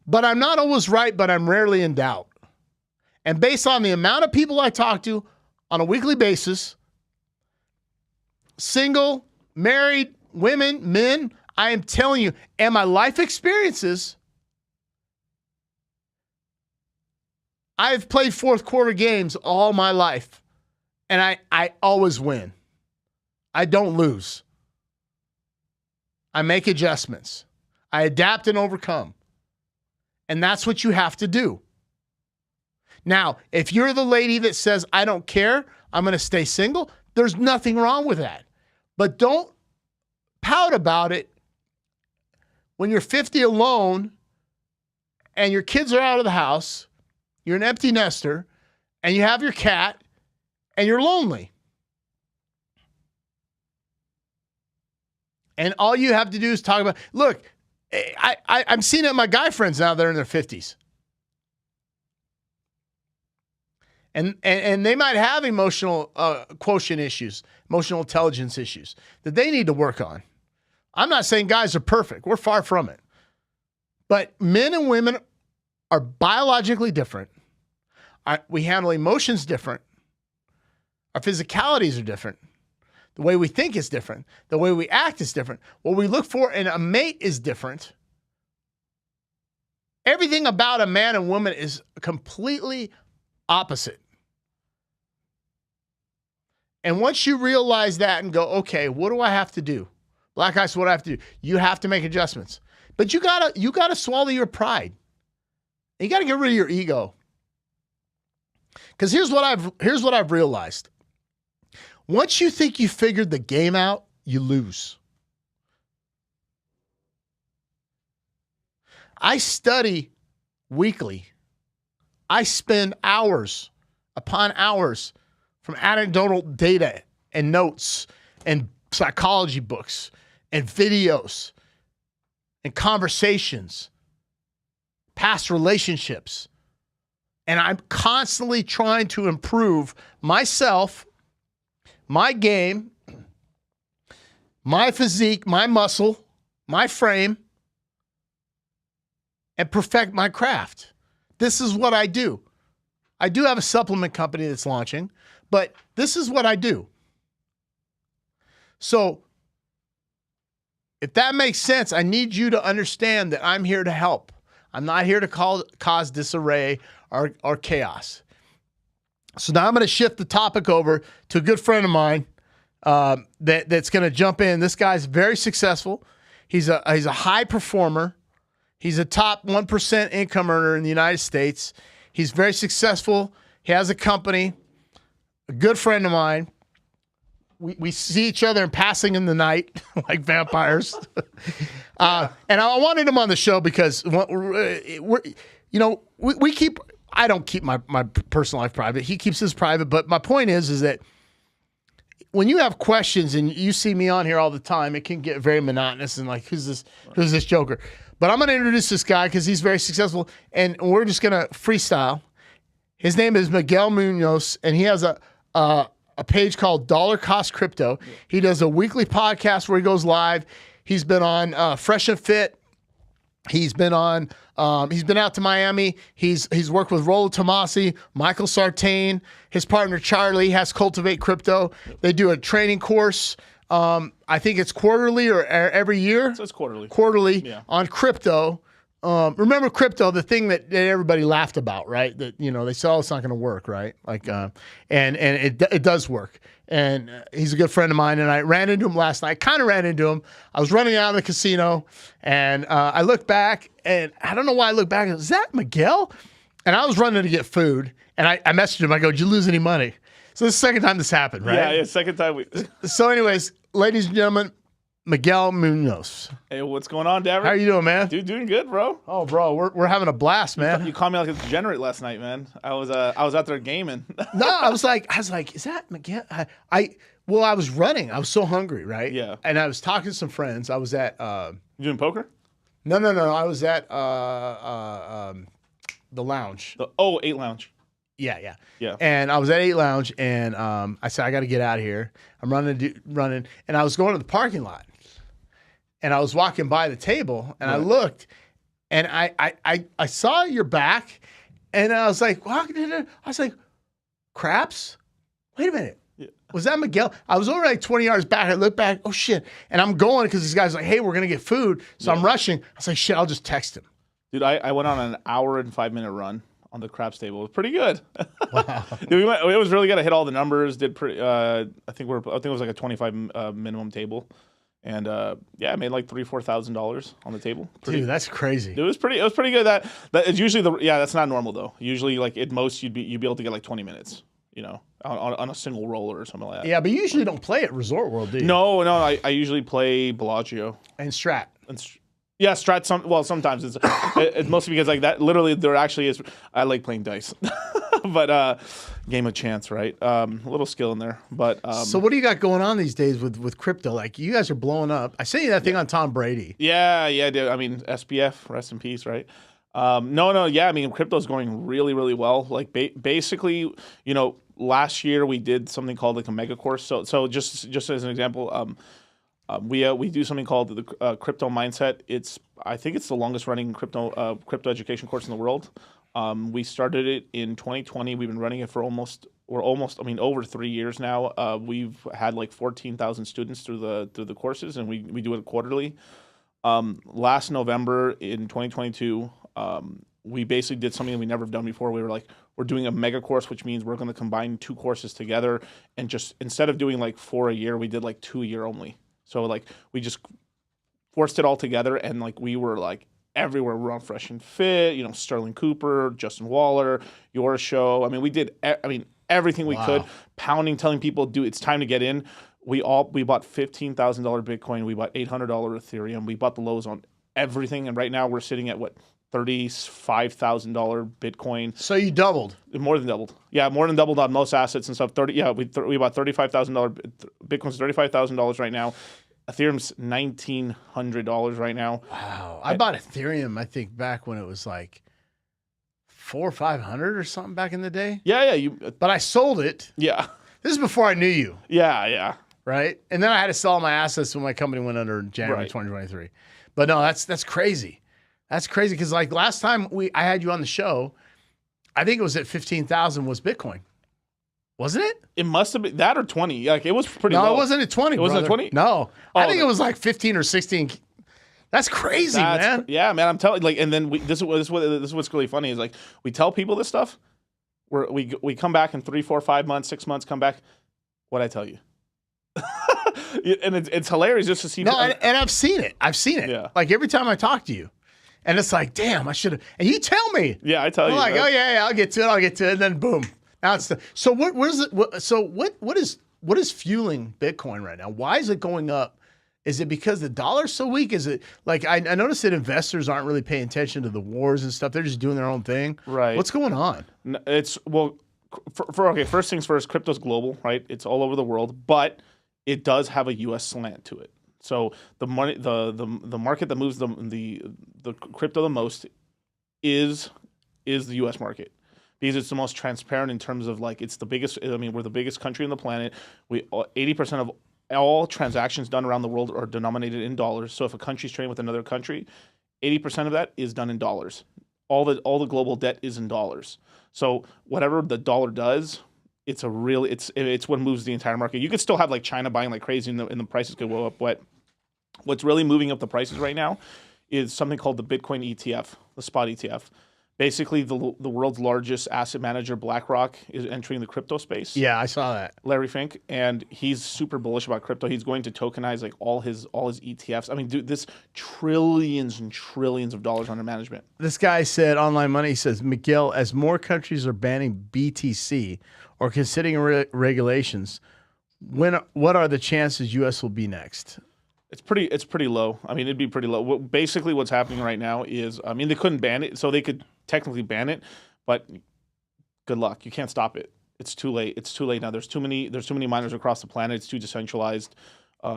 But I'm not always right, but I'm rarely in doubt. And based on the amount of people I talk to on a weekly basis, single, married, women, men, I am telling you, and my life experiences, I've played fourth quarter games all my life, and I always win. I don't lose. I make adjustments. I adapt and overcome. And that's what you have to do. Now, if you're the lady that says, I don't care, I'm going to stay single, there's nothing wrong with that. But don't pout about it when you're 50 alone and your kids are out of the house, you're an empty nester, and you have your cat, and you're lonely. And all you have to do is talk about, look, I'm seeing it in my guy friends now that are in their 50s. And they might have emotional quotient issues, emotional intelligence issues that they need to work on. I'm not saying guys are perfect. We're far from it. But men and women are biologically different. We handle emotions different. Our physicalities are different. The way we think is different. The way we act is different. What we look for in a mate is different. Everything about a man and woman is completely opposite. And once you realize that and go, okay, what do I have to do? Black Ice, what do I have to do? You have to make adjustments. But you gotta swallow your pride. You gotta get rid of your ego. Because here's what I've realized. Once you think you figured the game out, you lose. I study weekly. I spend hours upon hours from anecdotal data and notes and psychology books and videos and conversations, past relationships. And I'm constantly trying to improve myself, my game, my physique, my muscle, my frame, and perfect my craft. This is what I do. I do have a supplement company that's launching, but this is what I do. So if that makes sense, I need you to understand that I'm here to help. I'm not here to cause disarray or chaos. So now I'm going to shift the topic over to a good friend of mine that's going to jump in. This guy's very successful. He's a high performer. He's a top 1% income earner in the United States. He's very successful. He has a company. A good friend of mine. We see each other in passing in the night like vampires. And I wanted him on the show because we keep. I don't keep my personal life private. He keeps his private. But my point is that when you have questions and you see me on here all the time, it can get very monotonous and like, who's this joker? But I'm going to introduce this guy because he's very successful, and we're just going to freestyle. His name is Miguel Munoz, and he has a page called Dollar Cost Crypto. He does a weekly podcast where he goes live. He's been on Fresh and Fit. He's been on. He's been out to Miami. He's worked with Rollo Tomasi, Michael Sartain. His partner Charlie has Cultivate Crypto. They do a training course. I think it's quarterly or every year. So it's quarterly. Quarterly on crypto. Remember crypto, the thing that everybody laughed about, right? That they said, oh, it's not going to work, right? Like, and it does work. And he's a good friend of mine. And I ran into him last night. Kind of ran into him. I was running out of the casino, and I looked back, and I don't know why I looked back. Is that Miguel? And I was running to get food, and I messaged him. I go, did you lose any money? So this is the second time this happened, right? Yeah, second time. So anyways, ladies and gentlemen, Miguel Munoz. Hey, what's going on, Davin? How are you doing, man? Dude, doing good, bro. Oh, bro, we're having a blast, man. You called me like a degenerate last night, man. I was out there gaming. No, I was like, is that Miguel? I was running. I was so hungry, right? Yeah. And I was talking to some friends. I was at You doing poker? No. I was at the lounge. The 8 Lounge. Yeah. Yeah. And I was at 8 Lounge, and I said, I got to get out of here. I'm running, and I was going to the parking lot, and I was walking by the table, and I looked, and I saw your back, and I was like, craps? Wait a minute. Yeah. Was that Miguel? I was over like 20 yards back. I looked back. Oh, shit. And I'm going because these guys are like, hey, we're going to get food. So I'm rushing. I was like, shit, I'll just text him. Dude, I went on an hour and 5-minute run on the craps table. It was pretty good. Wow. Dude, it was really good. I hit all the numbers. Did pretty. I think it was like a 25 minimum table, and I made like $3,000-$4,000 on the table. Dude, that's crazy. It was pretty good. That is usually that's not normal though. Usually like at most you'd be able to get like 20 minutes. You know, on a single roller or something like that. Yeah, but you usually don't play at Resort World, do you? No. I usually play Bellagio And Strat. Yeah, Strat. Sometimes it's mostly because like that. Literally, there actually is. I like playing dice, but game of chance, right? A little skill in there, but. So what do you got going on these days with crypto? Like you guys are blowing up. I sent you that thing on Tom Brady. Yeah, dude. I mean, SBF, rest in peace, right? No, yeah. I mean, crypto's going really, really well. Like basically, you know, last year we did something called like a mega course. So just as an example, we do something called the crypto mindset. I think it's the longest running crypto education course in the world. We started it in 2020. We've been running it for over 3 years now. We've had like 14,000 students through the courses, and we do it quarterly. Last November in 2022, we basically did something that we never done before. We were like, we're doing a mega course, which means we're going to combine 2 courses together, and just instead of doing like 4 a year, we did like 2 a year only. So like we just forced it all together, and like we were like everywhere. We were on Fresh and Fit, you know, Sterling Cooper, Justin Waller, your show. I mean, we did everything we could, pounding, telling people, dude, it's time to get in. We bought $15,000 Bitcoin. We bought $800 Ethereum. We bought the lows on everything, and right now we're sitting at what? $35,000 Bitcoin. So you doubled. More than doubled. Yeah, more than doubled on most assets and stuff. We bought $35,000. Bitcoin's $35,000 right now. Ethereum's $1,900 right now. Wow. I bought Ethereum, I think, back when it was like $400 or $500 or something back in the day. Yeah. But I sold it. Yeah. This is before I knew you. Yeah. Right? And then I had to sell all my assets when my company went under in January 2023. But no, that's crazy. That's crazy because like last time I had you on the show, I think it was at 15,000 was Bitcoin. Wasn't it? It must have been that or 20. Like it was pretty low. No, it wasn't at 20. It wasn't at 20? No. I think it was like 15 or 16. That's crazy, man. Yeah, man. I'm telling like, and then this is what's really funny is like we tell people this stuff. We come back in 3, 4, 5 months, 6 months, come back. What'd I tell you? And it's hilarious just to see. No, and I've seen it. Yeah. Like every time I talk to you. And it's like, damn, I should have. And you tell me. Yeah, I tell you. I'm like, oh yeah, I'll get to it. And then boom. Now it's so what is fueling Bitcoin right now? Why is it going up? Is it because the dollar's so weak? Is it like I noticed that investors aren't really paying attention to the wars and stuff. They're just doing their own thing. Right. What's going on? It's first things first, crypto's global, right? It's all over the world, but it does have a US slant to it. So the money, the market that moves the crypto the most is the U.S. market because it's the most transparent in terms of like it's the biggest. I mean, we're the biggest country on the planet. 80% of all transactions done around the world are denominated in dollars. So if a country's trading with another country, 80% of that is done in dollars. All the global debt is in dollars. So whatever the dollar does, it's what moves the entire market. You could still have like China buying like crazy and the prices could go up, but what's really moving up the prices right now is something called the Bitcoin ETF, the spot ETF. Basically, the world's largest asset manager, BlackRock, is entering the crypto space. Yeah, I saw that. Larry Fink, and he's super bullish about crypto. He's going to tokenize like all his ETFs. I mean, dude, this trillions and trillions of dollars under management. This guy said, Online Money, he says, Miguel, as more countries are banning BTC or considering regulations, what are the chances U.S. will be next? It's pretty low. I mean, it'd be pretty low. Basically, what's happening right now is, I mean, they couldn't ban it, so they could technically ban it, but good luck. You can't stop it. It's too late. It's too late now. There's too many miners across the planet. It's too decentralized.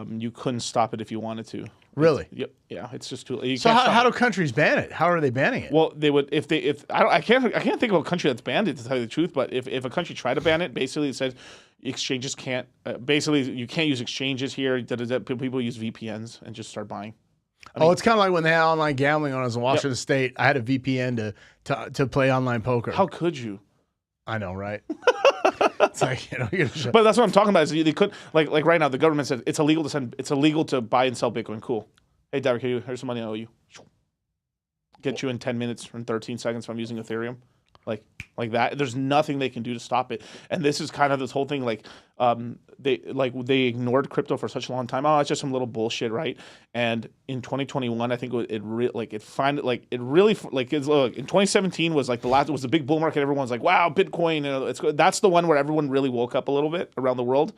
you couldn't stop it if you wanted to. Really? Yep. Yeah, it's just too. You So can't stop how it. do countries ban it? How are they banning it? Well, they would if I can't think of a country that's banned it, to tell you the truth. But if a country tried to ban it, basically it says exchanges can't. Basically, you can't use exchanges here. People use VPNs and just start buying. It's kind of like when they had online gambling when I was in Washington State. I had a VPN to play online poker. How could you? I know, right? It's like, But that's what I'm talking about. Is they could like right now the government said it's illegal to buy and sell Bitcoin. Cool. Hey, Derek, here's some money I owe you. Get you in 10 minutes and 13 seconds if I'm using Ethereum. Like that. There's nothing they can do to stop it. And this is kind of this whole thing they ignored crypto for such a long time. Oh, it's just some little bullshit, right? And in 2021, I think in 2017 was like the big bull market. Everyone's like, wow, Bitcoin. That's the one where everyone really woke up a little bit around the world.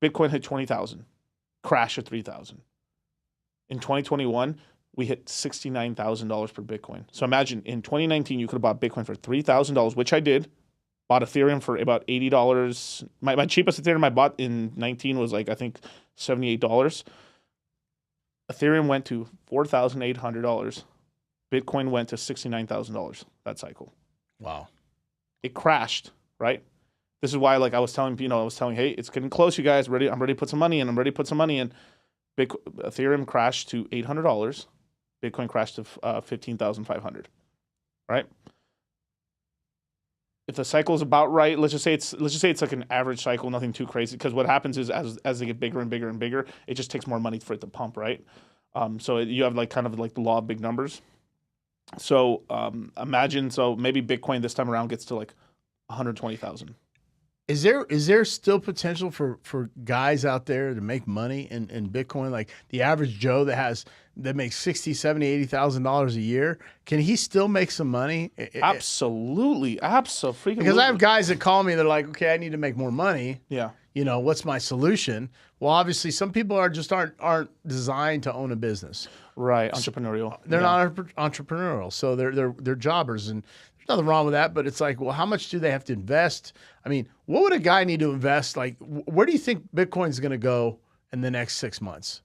Bitcoin hit 20,000, crash at 3,000. In 2021, we hit $69,000 per Bitcoin. So imagine in 2019, you could have bought Bitcoin for $3,000, which I did. Bought Ethereum for about $80. My cheapest Ethereum I bought in 19 was I think $78. Ethereum went to $4,800. Bitcoin went to $69,000 that cycle. Wow. It crashed, right? This is why I was telling, hey, it's getting close, you guys. I'm ready to put some money in. Ethereum crashed to $800. Bitcoin crashed to 15,500. Right? If the cycle is about right, let's just say it's like an average cycle, nothing too crazy. Because what happens is as they get bigger and bigger and bigger, it just takes more money for it to pump, right? So you have kind of the law of big numbers. So imagine maybe Bitcoin this time around gets to 120,000. Is there still potential for guys out there to make money in Bitcoin? Like the average Joe that makes $60,000, $70,000, $80,000 a year, can he still make some money? Absolutely. Because I have guys that call me, they're like, okay, I need to make more money. Yeah. What's my solution? Well, obviously some people aren't designed to own a business. Right. Entrepreneurial. They're not entrepreneurial. So they're jobbers, and there's nothing wrong with that, but it's like, well, how much do they have to invest? I mean, what would a guy need to invest? Like, where do you think Bitcoin's going to go in the next 6 months?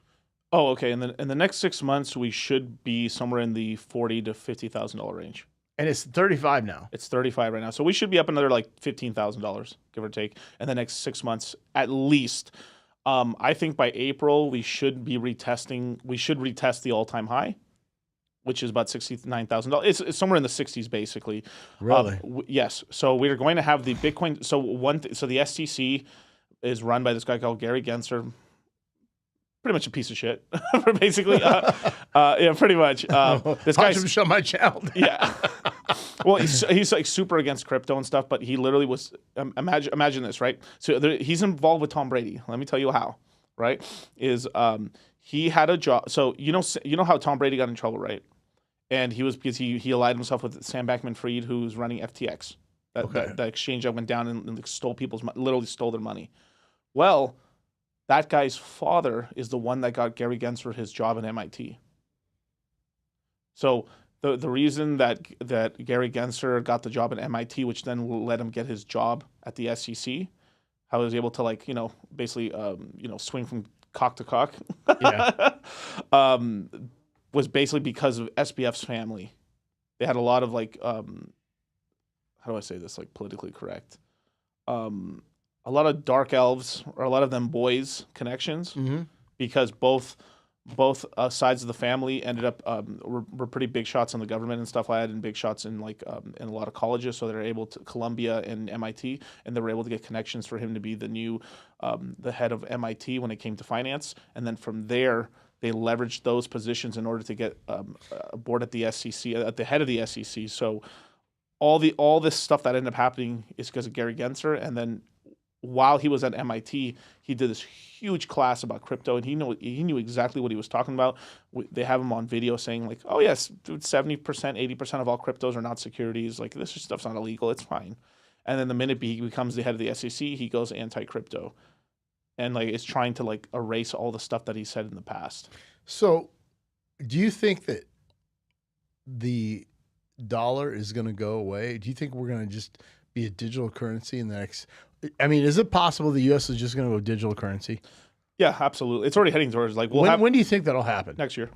Oh, okay. In the next 6 months, we should be somewhere in the $40,000 to $50,000 range. And it's 35 now. It's 35 right now. So we should be up another $15,000, give or take, in the next 6 months at least. I think by April we should retest the all-time high, which is about $69,000. It's somewhere in the 60s, basically. Really? Yes. So we're going to have the Bitcoin. So the SEC is run by this guy called Gary Gensler. Pretty much a piece of shit, basically. Yeah, pretty much. This guy show my channel. Yeah. Well, he's super against crypto and stuff, but he literally was. Imagine this, right? So he's involved with Tom Brady. Let me tell you how. Right? He had a job. So you know how Tom Brady got in trouble, right? And because he allied himself with Sam Bankman-Fried, who's running FTX, that exchange that went down and literally stole their money. Well, that guy's father is the one that got Gary Gensler his job at MIT. So the reason that Gary Gensler got the job at MIT, which then let him get his job at the SEC, how he was able to basically swing from cock to cock, was basically because of SBF's family. They had a lot of how do I say this politically correct? A lot of dark elves, or a lot of them boys connections, because both sides of the family ended up were pretty big shots in the government and stuff like that, and big shots in in a lot of colleges. So they're able to Columbia and MIT, and they were able to get connections for him to be the new the head of MIT when it came to finance. And then from there, they leveraged those positions in order to get a board at the SEC, at the head of the SEC. So all this stuff that ended up happening is because of Gary Gensler. And then while he was at MIT, he did this huge class about crypto, and he knew exactly what he was talking about. They have him on video saying oh yes, dude, 70%, 80% of all cryptos are not securities. This stuff's not illegal. It's fine. And then the minute he becomes the head of the SEC, he goes anti-crypto, and is trying to erase all the stuff that he said in the past. So, do you think that the dollar is going to go away? Do you think we're going to just be a digital currency in the next? I mean, is it possible the U.S. is just going to go digital currency? Yeah, absolutely. It's already heading towards like When do you think that'll happen? next year.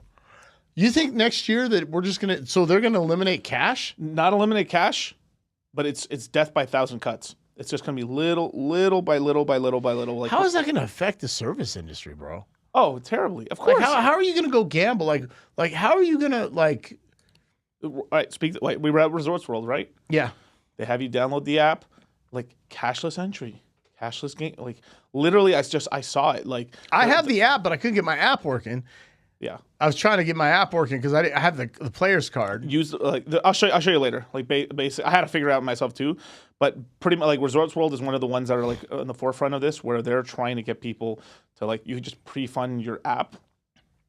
You think next year that we're just gonna? So they're gonna eliminate cash? Not eliminate cash, but it's death by 1,000 cuts. It's just gonna be little by little by little by little. Like How is that gonna affect the service industry, bro? oh, terribly. Of course. Like how are you gonna go gamble? Like how are you gonna like? All right, we were at Resorts World, right? Yeah. They have you download the app, like cashless entry, cashless game. Like literally, I saw it. Like I have the app, but I couldn't get my app working. yeah. I was trying to get my app working because I have the player's card. Use I'll show you later. Like basic, I had to figure it out myself too, but pretty much like Resorts World is one of the ones that are like in the forefront of this, where they're trying to get people to like you could just pre-fund your app.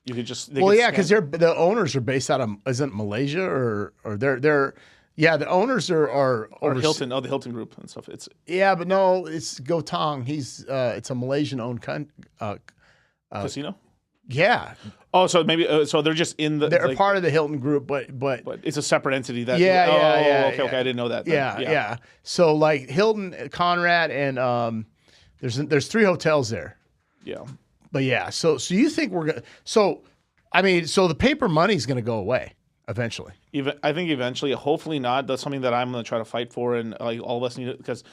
You could just Well, yeah, because the owners are based out of isn't Malaysia or they're yeah, the owners are or Hilton, the Hilton Group and stuff. It's yeah, but no, it's Gotong. He's it's a Malaysian owned casino. Yeah. Oh, so maybe so they're just in the. They're like, part of the Hilton Group, but it's a separate entity. That yeah. Okay, I didn't know that. Then. Yeah. So like Hilton, Conrad, and there's 3 hotels there. Yeah. But yeah, so you think we're gonna? So I mean, so the paper money's gonna go away eventually. I think eventually, hopefully not. That's something that I'm going to try to fight for, and like all of us need it because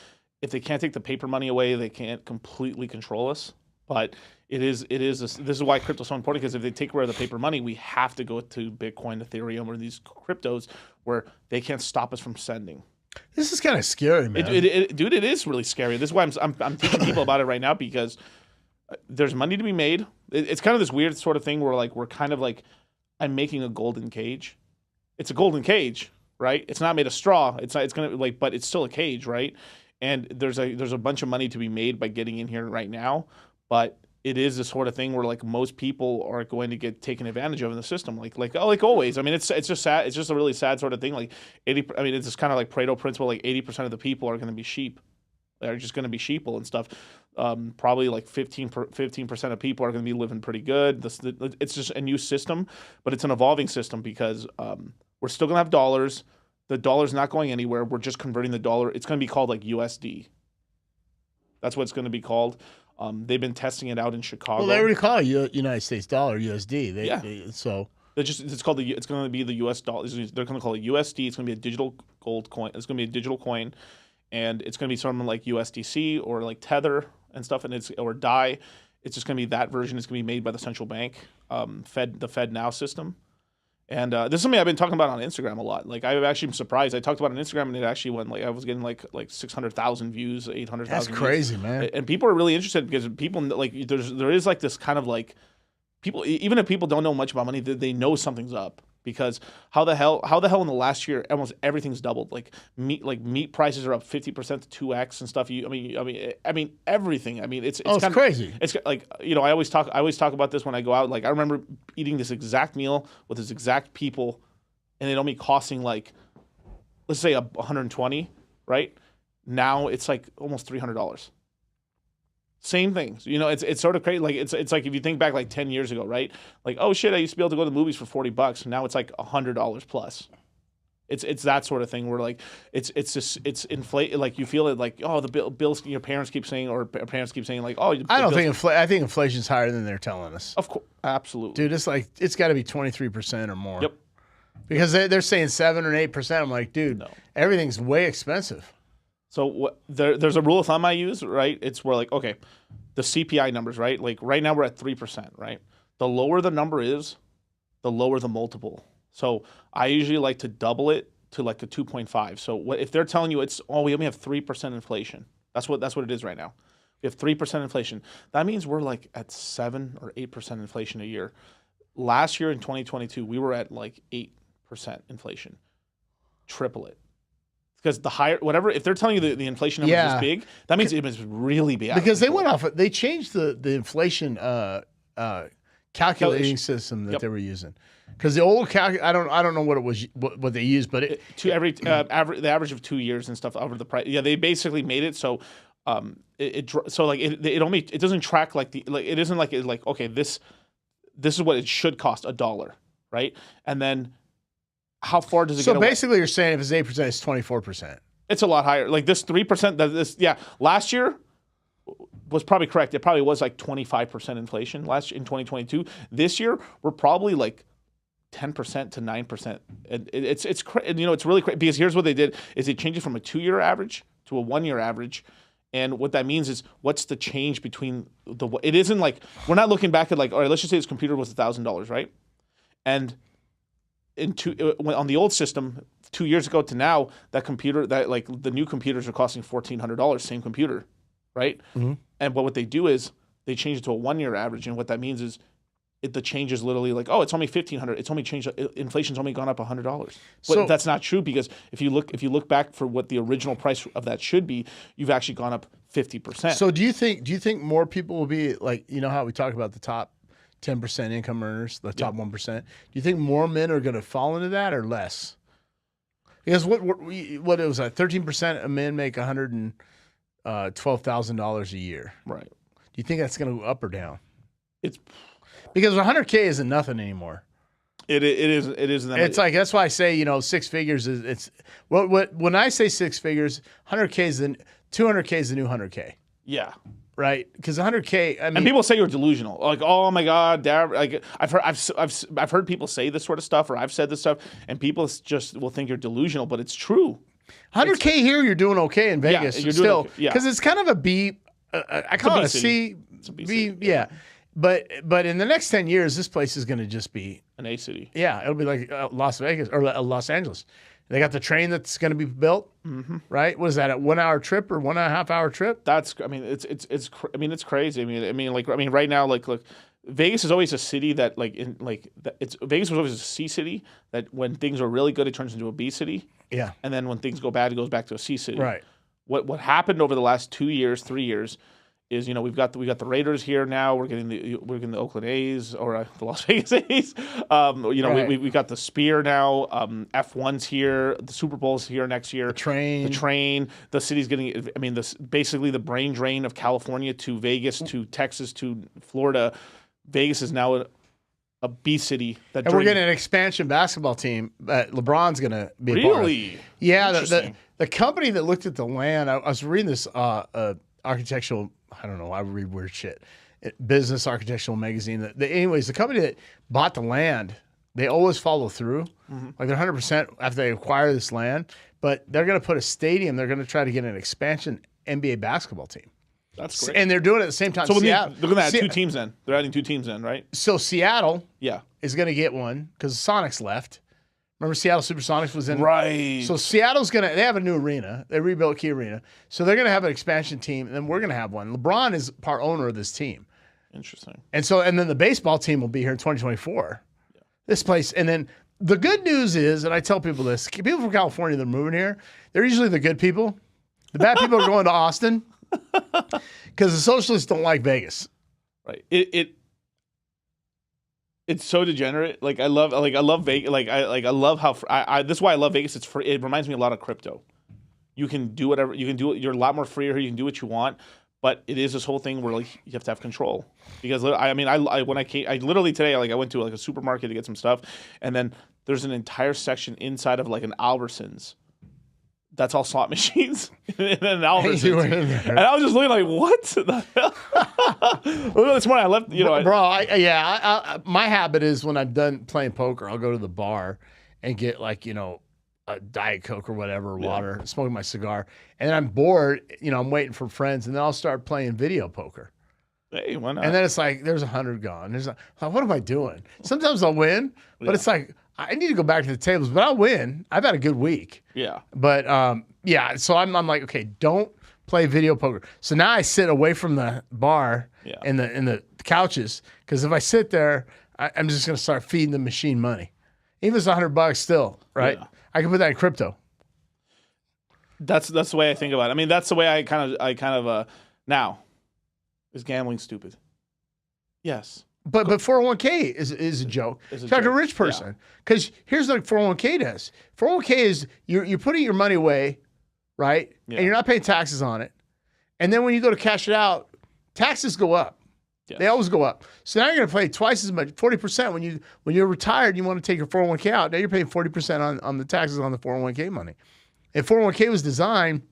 if they can't take the paper money away, they can't completely control us. But this is why crypto's so important, because if they take away the paper money, we have to go to Bitcoin, Ethereum, or these cryptos where they can't stop us from sending. This is kind of scary, man. Dude, it is really scary. This is why I'm teaching people about it right now, because there's money to be made. It's kind of this weird sort of thing where like we're kind of like I'm making a golden cage. It's a golden cage, right? It's not made of straw. It's gonna like, but it's still a cage, right? And there's a bunch of money to be made by getting in here right now, but it is the sort of thing where like most people are going to get taken advantage of in the system, like always. I mean, it's just sad. It's just a really sad sort of thing. Like it's just kind of like Pareto principle. Like 80% of the people are going to be sheep. They're just going to be sheeple and stuff. Probably like 15% of people are going to be living pretty good. It's just a new system, but it's an evolving system because we're still going to have dollars. The dollar's not going anywhere. We're just converting the dollar. It's going to be called like USD. That's what it's going to be called. They've been testing it out in Chicago. Well, they already call it United States dollar, USD. So it's going to be the US dollar. They're going to call it USD. It's going to be a digital gold coin. It's going to be a digital coin. And it's going to be something like USDC or like Tether and stuff, or DAI. It's just going to be that version. It's going to be made by the central bank, the Fed Now system. And this is something I've been talking about on Instagram a lot. Like I've actually been surprised. I talked about it on Instagram, and it actually went like I was getting like 600,000 views, 800,000. That's crazy, views. man. And people are really interested because people like there is like this kind of like people, even if people don't know much about money, they know something's up. Because how the hell in the last year almost everything's doubled. Like meat prices are up 50% to 2x and stuff. I mean everything. I mean it's crazy. It's like I always talk about this when I go out. Like I remember eating this exact meal with this exact people, and it only costing like let's say $120, right? Now it's like almost $300. Same things, it's sort of crazy. Like it's like if you think back like 10 years ago, right? Like, oh shit, I used to be able to go to the movies for $40. Now it's like $100 plus. It's that sort of thing where like it's inflate. Like you feel it like, oh, the bills your parents keep saying, or parents keep saying like, oh, I think inflation's higher than they're telling us. Of course, absolutely, dude. It's like it's got to be 23% or more. Yep. Because they're saying 7 or 8%. I'm like, dude, no. Everything's way expensive. So there's a rule of thumb I use, right? It's where like, okay, the CPI numbers, right? Like right now we're at 3%, right? The lower the number is, the lower the multiple. So I usually like to double it to like a 2.5. So if they're telling you we only have 3% inflation, that's what it is right now. We have 3% inflation. That means we're like at 7 or 8% inflation a year. Last year in 2022, we were at like 8% inflation. Triple it. Because the higher, whatever, if they're telling you the inflation number is big, that means it was really big. Because they changed the inflation calculating system that they were using. Because the old I don't know what it was, what they used, but the average of 2 years and stuff over the price. Yeah, they basically made it so it doesn't track it isn't like okay, this is what it should cost, $1, right? And then how far does it get away? So basically you're saying if it's 8%, it's 24%. It's a lot higher. Like this 3%, last year, was probably correct. It probably was like 25% inflation in 2022. This year, we're probably like 10% to 9%. And it's really crazy because here's what they did is they changed it from a 2-year average to a 1-year average. And what that means is what's the change between it isn't like, we're not looking back at like, all right, let's just say this computer was $1,000, right? And on the old system, 2 years ago to now, that computer, that like the new computers are costing $1,400, same computer, right? Mm-hmm. And what they do is they change it to a 1-year average, and what that means is the change is literally like, oh, it's only $1,500. It's only changed. Inflation's only gone up $100. But that's not true because if you look back for what the original price of that should be, you've actually gone up 50%. So do you think more people will be like, you know how we talk about the top 10% income earners, the top 1%? Do you think more men are going to fall into that or less? Because what it was like 13% of men make $112,000 a year. Right. Do you think that's going to go up or down? It's because 100K isn't nothing anymore. It is. It's like, that's why I say, 6 figures is it's when I say 6 figures, 100K is 200K is the new 100K. Yeah. Right, because 100K. I mean, and people say you're delusional. Like, oh my God, Dad. Like, I've heard people say this sort of stuff, or I've said this stuff, and people just will think you're delusional, but it's true. 100K here, you're doing okay in Vegas. Yeah, you're still, doing okay. Yeah, because it's kind of a B. I call it a C. It's a B. B, yeah. But in the next 10 years, this place is going to just be an A city. Yeah, it'll be like Las Vegas or Los Angeles. They got the train that's going to be built, right? What is that? A 1 hour trip or 1.5 hour trip? It's crazy. I mean, right now, look, Vegas is always a city that Vegas was always a C city that when things are really good, it turns into a B city. Yeah. And then when things go bad, it goes back to a C city. Right. What happened over the last 2 years, 3 years, is we've got the Raiders here now. We're getting the Oakland A's or the Las Vegas A's. Right. We got the Spear now. F1's here. The Super Bowl's here next year. The train. The city's getting. I mean, basically the brain drain of California to Vegas to Texas to Florida. Vegas is now a B city. And we're getting an expansion basketball team that LeBron's going to be a part of. Really? Yeah. The company that looked at the land. I was reading this architectural. I don't know. I read weird shit. Business Architectural Magazine. Anyways, the company that bought the land, they always follow through. Mm-hmm. Like they're 100% after they acquire this land, but they're going to put a stadium. They're going to try to get an expansion NBA basketball team. That's great. And they're doing it at the same time. So they're going to add 2 teams then. They're adding 2 teams then, right? So Seattle is going to get one because Sonics left. Remember Seattle Supersonics was in? Right. So Seattle's they have a new arena. They rebuilt Key Arena. So they're going to have an expansion team, and then we're going to have one. LeBron is part owner of this team. Interesting. And then the baseball team will be here in 2024. Yeah. This place. And then the good news is, and I tell people this, people from California that are moving here, they're usually the good people. The bad people are going to Austin because the socialists don't like Vegas. Right. It's so degenerate. I love Vegas. I love how this is why I love Vegas. It reminds me a lot of crypto. You can do whatever you can do. You're a lot more freer. You can do what you want. But it is this whole thing where you have to have control. Because when I came, I literally today I went to a supermarket to get some stuff, and then there's an entire section inside of an Albertsons. That's all slot machines in an Albertsons. And I was just looking like, what the hell? Well, this morning I left, my habit is when I'm done playing poker, I'll go to the bar and get a Diet Coke or whatever, water, smoking my cigar. And then I'm bored, I'm waiting for friends, and then I'll start playing video poker. Hey, why not? And then it's like, there's 100 gone. What am I doing? Sometimes I'll win, but it's like, I need to go back to the tables, but I'll win. I've had a good week. Yeah. But so I'm like, okay, don't play video poker. So now I sit away from the bar in the couches, because if I sit there, I'm just going to start feeding the machine money. Even if it's $100 still, right? Yeah. I can put that in crypto. That's the way I think about it. I mean, that's the way I kind of now, is gambling stupid? Yes. But 401k is a joke. Talk to a rich person. Because here's what 401k does. 401k is you're putting your money away, right? Yeah. And you're not paying taxes on it. And then when you go to cash it out, taxes go up. Yes. They always go up. So now you're going to pay twice as much, 40%. When you're retired, you want to take your 401k out. Now you're paying 40% on the taxes on the 401k money. And 401k was designed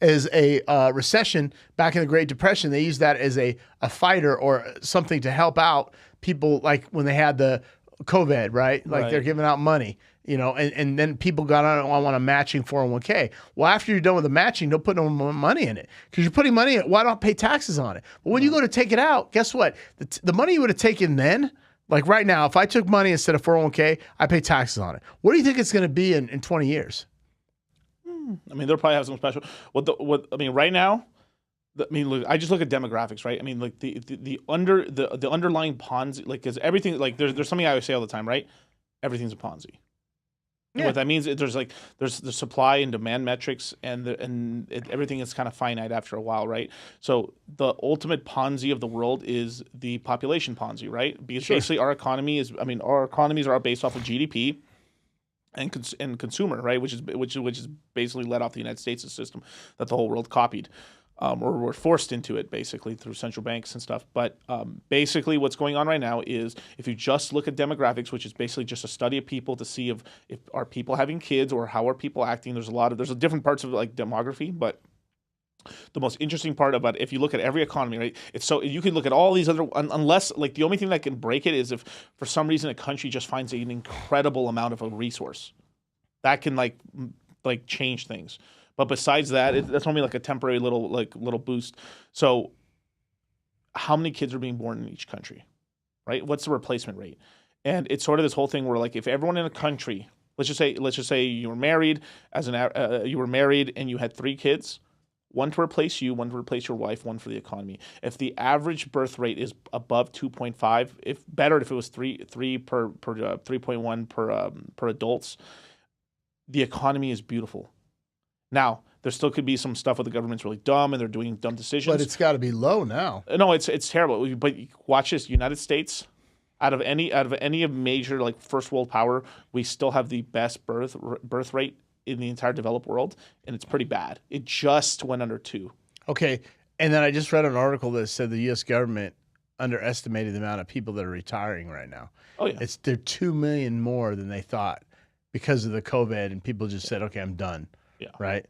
is a recession back in the Great Depression. They used that as a fighter or something to help out people, like when they had the COVID, right? Like they're Right. giving out money, and then people got on, I want a matching 401k. Well, after you're done with the matching, don't put no more money in it because you're putting money in it. Why don't pay taxes on it? But when you go to take it out, guess what? The money you would have taken then, like right now, if I took money instead of 401k, I pay taxes on it. What do you think it's going to be in 20 years? I mean, they'll probably have some special. I mean, right now, look, I just look at demographics, right? I mean, like the underlying Ponzi, like, because everything, like, there's something I always say all the time, right? Everything's a Ponzi. And what that means is there's the supply and demand metrics, and everything is kind of finite after a while, right? So the ultimate Ponzi of the world is the population Ponzi, right? Because basically our economies are based off of GDP. And consumer, right, which is basically led off the United States' system that the whole world copied, or were forced into it basically through central banks and stuff. But basically, what's going on right now is if you just look at demographics, which is basically just a study of people to see if are people having kids or how are people acting. There's different parts of like demography, but the most interesting part about it, if you look at every economy, right? It's so you can look at all these other unless like the only thing that can break it is if for some reason a country just finds an incredible amount of a resource that can like change things. But besides that, that's only like a temporary little boost. So, how many kids are being born in each country, right? What's the replacement rate? And it's sort of this whole thing where like if everyone in a country, let's just say you were married and you had 3 kids. One to replace you, one to replace your wife, one for the economy. If the average birth rate is above 2.5, if it was 3.1 per adults, the economy is beautiful. Now, there still could be some stuff where the government's really dumb and they're doing dumb decisions. But it's got to be low now. No, it's terrible. But watch this: United States, out of any major like first world power, we still have the best birth rate in the entire developed world, and it's pretty bad. It just went under 2. Okay, and then I just read an article that said the U.S. government underestimated the amount of people that are retiring right now. Oh yeah, they're 2 million more than they thought because of the COVID, and people just said, "Okay, I'm done." Yeah, right.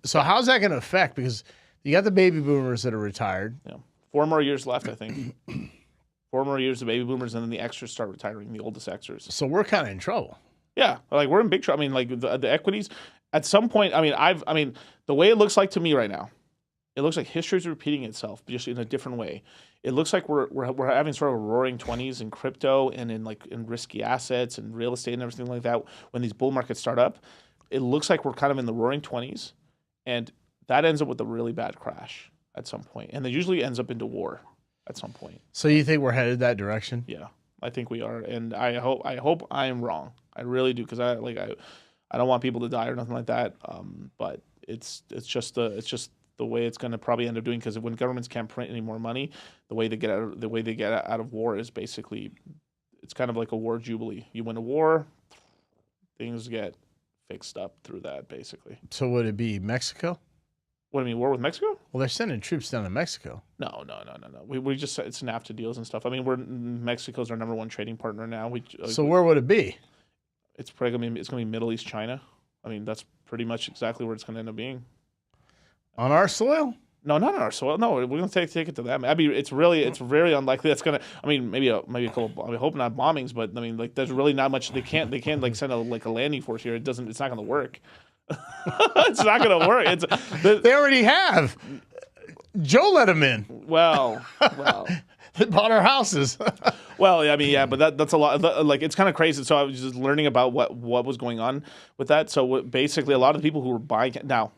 So how's that going to affect? Because you got the baby boomers that are retired. Yeah, 4 more years left, I think. 4 more years of baby boomers, and then the extras start retiring, the oldest extras. So we're kind of in trouble. Yeah, like we're in big trouble. I mean, like the equities at some point. I mean, the way it looks like to me right now, it looks like history is repeating itself, just in a different way. It looks like we're having sort of a roaring 20s in crypto and in risky assets and real estate and everything like that. When these bull markets start up, it looks like we're kind of in the roaring 20s, and that ends up with a really bad crash at some point, and it usually ends up into war at some point. So you think we're headed that direction? Yeah, I think we are, and I hope I am wrong. I really do, because I don't want people to die or nothing like that. But it's just the way it's going to probably end up doing, because when governments can't print any more money, the way they get out of war is basically, it's kind of like a war jubilee. You win a war, things get fixed up through that, basically. So would it be Mexico? What do you mean, war with Mexico? Well, they're sending troops down to Mexico. No. We just, it's NAFTA deals and stuff. I mean, Mexico's our number 1 trading partner now. So where would it be? It's probably gonna be Middle East, China. I mean, that's pretty much exactly where it's gonna end up being. On our soil? No, not on our soil. No, we're gonna take it to them. I mean, it's very unlikely that's gonna. I mean, maybe a couple. I hope not bombings, but I mean, like, there's really not much. They can't like send a landing force here. It's not gonna work. It's not gonna work. They already have. Joe let them in. Well. They bought our houses. Well, I mean, yeah, but that's a lot. Like, it's kind of crazy. So I was just learning about what was going on with that. So basically, a lot of the people who were buying it now,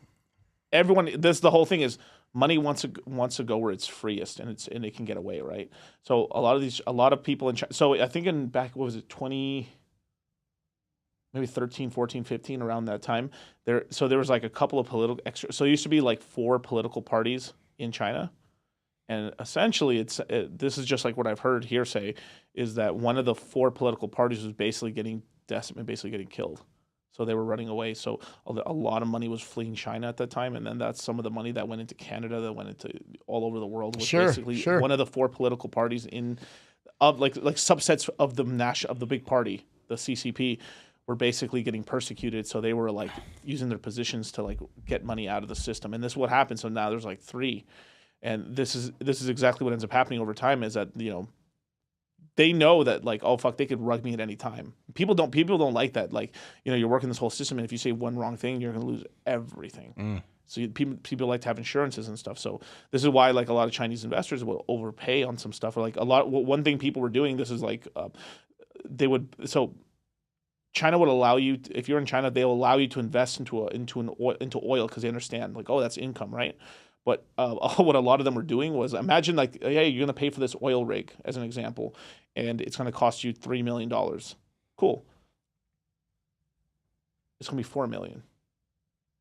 everyone. The whole thing is money wants to go where it's freest, and it can get away, right? So a lot of people in China. So I think in back, what was it, 13, 14, 15, around that time. There was like a couple of political extra. So it used to be like 4 political parties in China. And essentially, this is just like what I've heard hearsay, is that one of the 4 political parties was basically getting decimated, basically getting killed. So they were running away. So a lot of money was fleeing China at that time, and then that's some of the money that went into Canada, that went into all over the world. Was basically one of the 4 political parties of subsets of the big party, the CCP, were basically getting persecuted, so they were like using their positions to like get money out of the system, and this is what happened. So now there's like 3, and this is exactly what ends up happening over time. Is that they know that like, oh fuck, they could rug me at any time. People don't like that. Like, you're working this whole system, and if you say one wrong thing, you're gonna lose everything. So people like to have insurances and stuff. So this is why like a lot of Chinese investors will overpay on some stuff. Or like one thing people were doing. This is like China would allow you, if you're in China, they'll allow you to invest into oil because they understand like, oh, that's income, right? But what a lot of them were doing was, imagine like, hey, you're gonna pay for this oil rig as an example, and it's gonna cost you $3 million. Cool. It's gonna be $4 million.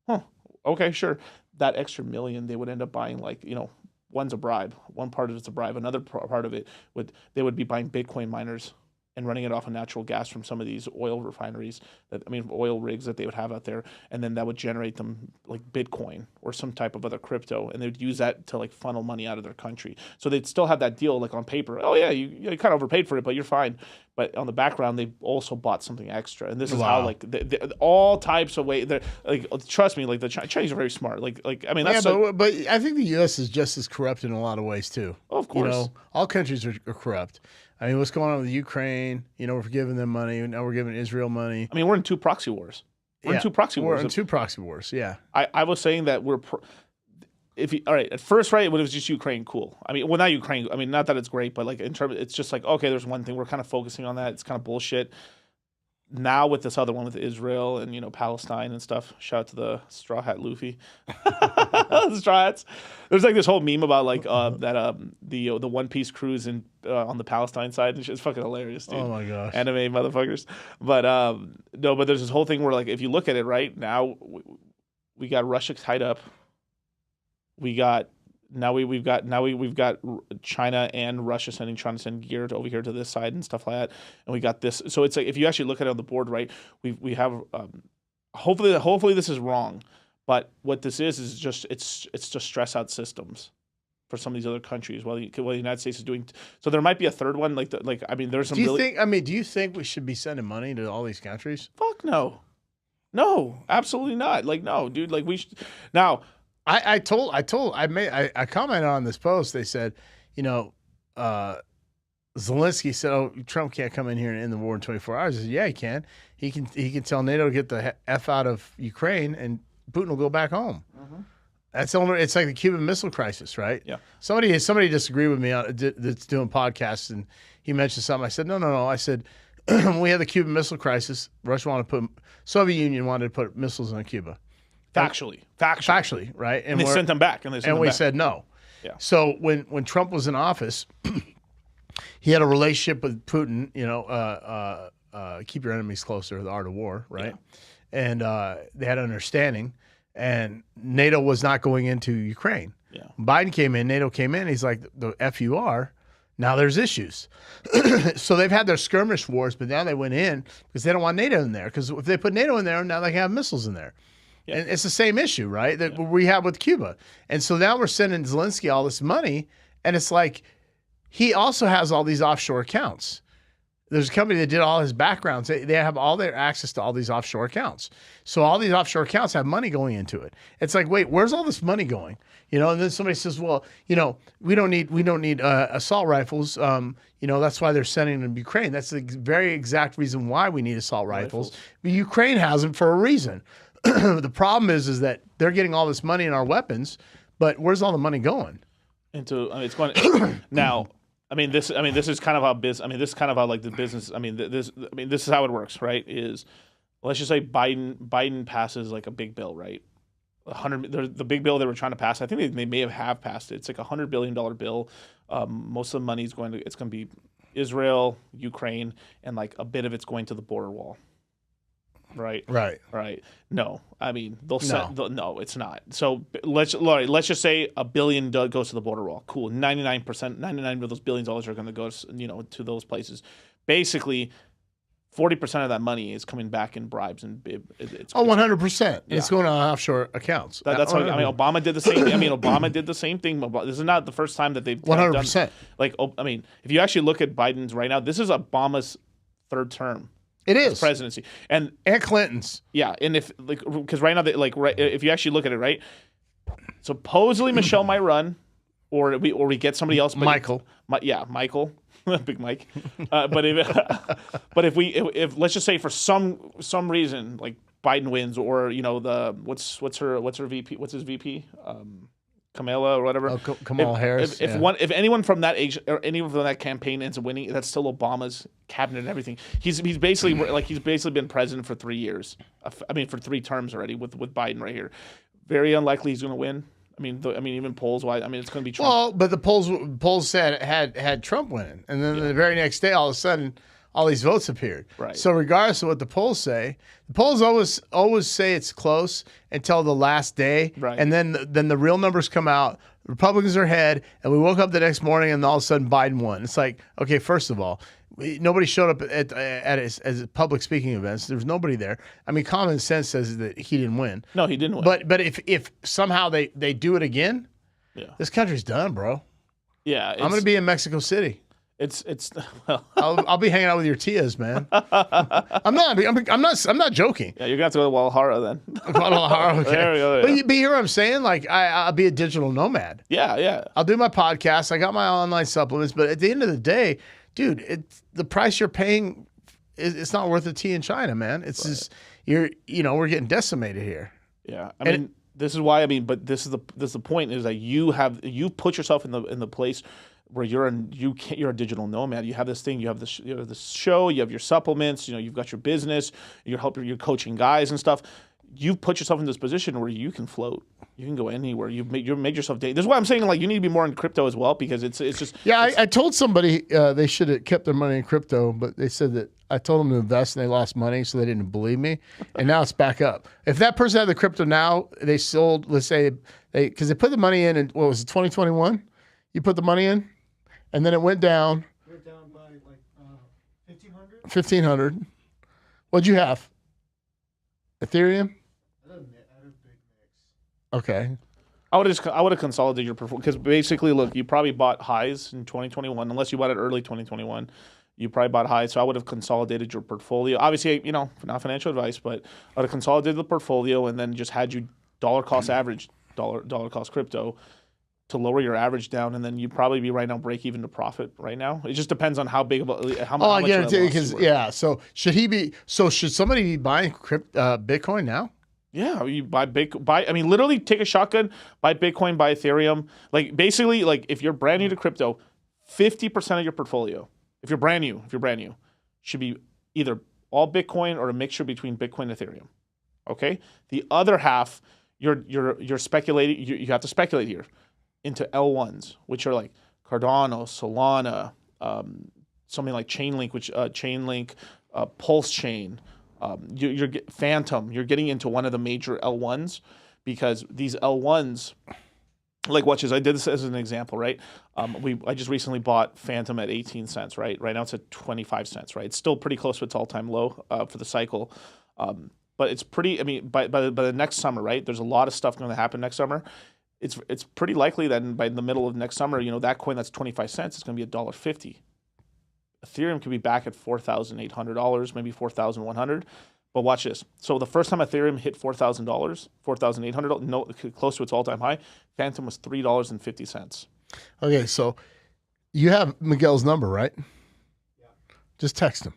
Huh. Okay, sure. That extra $1 million, they would end up buying like, one's a bribe. One part of it's a bribe. Another part of it they would be buying Bitcoin miners and running it off of natural gas from some of these oil refineries, oil rigs that they would have out there, and then that would generate them like Bitcoin or some type of other crypto, and they would use that to like funnel money out of their country. So they'd still have that deal like on paper. Oh yeah, you kind of overpaid for it, but you're fine. But on the background, they also bought something extra, and this is how like all types of way. They're like, trust me, like the Chinese are very smart. Like I mean, that's but I think the U.S. is just as corrupt in a lot of ways too. Oh, of course, all countries are corrupt. I mean, what's going on with Ukraine? We're giving them money. Now we're giving Israel money. I mean, we're in 2 proxy wars. We're in 2 proxy wars. We're in 2 proxy wars. Yeah. I was saying that all right, at first, right, when it was just Ukraine, cool. I mean, well, not Ukraine. I mean, not that it's great, but like in terms, it's just like, okay, there's one thing we're kind of focusing on that. It's kind of bullshit. Now with this other one with Israel and Palestine and stuff. Shout out to the Straw Hat Luffy, the Straw Hats. There's like this whole meme about like the One Piece cruise on the Palestine side. It's fucking hilarious, dude. Oh my gosh, anime motherfuckers. But no, but there's this whole thing where like if you look at it right now, we got Russia tied up. We've got China and Russia trying to send gear over here to this side and stuff like that, and we got this. So it's like if you actually look at it on the board, right? We have hopefully this is wrong, but what this is just it's just stress out systems for some of these other countries. While the United States is doing, so there might be a third one. There's some. Do you think we should be sending money to all these countries? Fuck no, absolutely not. Like no, dude. Like we should now. I commented on this post. They said, Zelensky said, "Oh, Trump can't come in here and end the war in 24 hours." I said, "Yeah, he can. He can tell NATO to get the F out of Ukraine, and Putin will go back home." Mm-hmm. It's like the Cuban Missile Crisis, right? Yeah. Somebody disagreed with me that's doing podcasts, and he mentioned something. I said, no. I said, when we had the Cuban Missile Crisis, Soviet Union wanted to put missiles on Cuba. Factually, right? And they sent them back. And we said no. Yeah. So when Trump was in office, he had a relationship with Putin. Keep your enemies closer. The art of war, right? Yeah. And they had an understanding. And NATO was not going into Ukraine. Yeah. Biden came in. NATO came in. He's like, the FUR. Now there's issues. So they've had their skirmish wars, but now they went in because they don't want NATO in there. Because if they put NATO in there, now they can have missiles in there. Yeah. And it's the same issue, right, that we have with Cuba. And so now we're sending Zelensky all this money, and it's like he also has all these offshore accounts. There's a company that did all his backgrounds. They have all their access to all these offshore accounts. So all these offshore accounts have money going into it. It's like, wait, where's all this money going? And then somebody says, well, we don't need assault rifles. That's why they're sending them to Ukraine. That's the very exact reason why we need assault rifles. But Ukraine has them for a reason. The problem is that they're getting all this money in our weapons, but where's all the money going? It's going now. This is kind of how this is kind of how like the business. This is how it works, right? Is let's just say Biden passes like a big bill, right? The big bill they were trying to pass. I think they may have passed it. It's like $100 billion bill. Most of the money is going to be Israel, Ukraine, and like a bit of it's going to the border wall. Right. No, no, it's not. So let's just say $1 billion goes to the border wall. Cool. 99 of those billions of dollars are going to go, to those places. Basically, 40% of that money is coming back in bribes and it's 100%. Yeah. It's going on offshore accounts. That's what Obama did the same thing. Obama did the same thing. This is not the first time that they've 100%. Done. If you actually look at Biden's right now, this is Obama's third term. It is. presidency. And Clinton's. yeah, and if like because right now if you actually look at it, right, supposedly Michelle might run, or we get somebody else. But Michael. Michael, Big Mike. But if let's just say for some reason like Biden wins, or what's her VP, what's his VP, Kamala or whatever. Kamala Harris. If anyone from that age or anyone from that campaign ends up winning, that's still Obama's cabinet and everything. He's basically been president for 3 years. For 3 terms already with Biden right here. Very unlikely he's going to win. I mean, even polls wise, it's going to be Trump. Well, but the polls said had Trump winning, and then the very next day, all of a sudden, all these votes appeared. Right. So regardless of what the polls say, the polls always say it's close until the last day, right. And then the real numbers come out. Republicans are ahead, and we woke up the next morning, and all of a sudden Biden won. It's like, okay, first of all, nobody showed up at his public speaking events. There was nobody there. Common sense says that he didn't win. No, he didn't win. But if somehow they do it again, this country's done, bro. Yeah, I'm gonna be in Mexico City. Well, I'll be hanging out with your tias, man. I'm not joking. Yeah, you're gonna have to go to Guadalajara then. Guadalajara, okay. There we go, yeah. But you hear what I'm saying? Like I'll be a digital nomad. Yeah. I'll do my podcast. I got my online supplements, but at the end of the day, dude, the price you're paying, it's not worth a tea in China, man. It's just we're getting decimated here. Yeah, this is why. But this is the point is that you put yourself in the place where you're a digital nomad. You have this thing. You have this show. You have your supplements. You've got your business. You're coaching guys and stuff. You've put yourself in this position where you can float. You can go anywhere. You've made yourself date. This is why I'm saying you need to be more in crypto as well, because it's just. Yeah, I told somebody they should have kept their money in crypto, but they said that I told them to invest and they lost money, so they didn't believe me. And now it's back up. If that person had the crypto now, they sold. Let's say because they put the money in what was it, 2021? You put the money in, and then it went down. It went down by 1,500. 1,500. What'd you have? Ethereum. I had a big mix. Okay. I would have consolidated your performance, because basically, look, you probably bought highs in 2021, unless you bought it early 2021. You probably bought highs, so I would have consolidated your portfolio. Obviously, not financial advice, but I would have consolidated the portfolio and then just had you dollar cost average, dollar cost crypto to lower your average down, and then you'd probably be right now break even to profit right now. It just depends on how big of how much. I guarantee you, because So should somebody be buying Bitcoin now? Yeah, you literally take a shotgun, buy Bitcoin, buy Ethereum. Basically, if you're brand new to crypto, 50% of your portfolio, if you're brand new, should be either all Bitcoin or a mixture between Bitcoin and Ethereum. Okay? The other half, you're speculating, you have to speculate here into L1s, which are like Cardano, Solana, something like Chainlink, Pulse Chain, you're Phantom. You're getting into one of the major L1s, because these L1s, watch this. I did this as an example, right? I just recently bought Phantom at 18 cents, right? Right now it's at 25 cents, right? It's still pretty close to its all-time low for the cycle. But it's pretty, by the next summer, right? There's a lot of stuff going to happen next summer. It's pretty likely that by the middle of next summer, that coin that's 25 cents is going to be $1.50. Ethereum could be back at $4,800, maybe $4,100. But watch this. So the first time Ethereum hit $4,000, $4,800, close to its all-time high, Phantom was $3.50. Okay, so you have Miguel's number, right? Yeah. Just text him.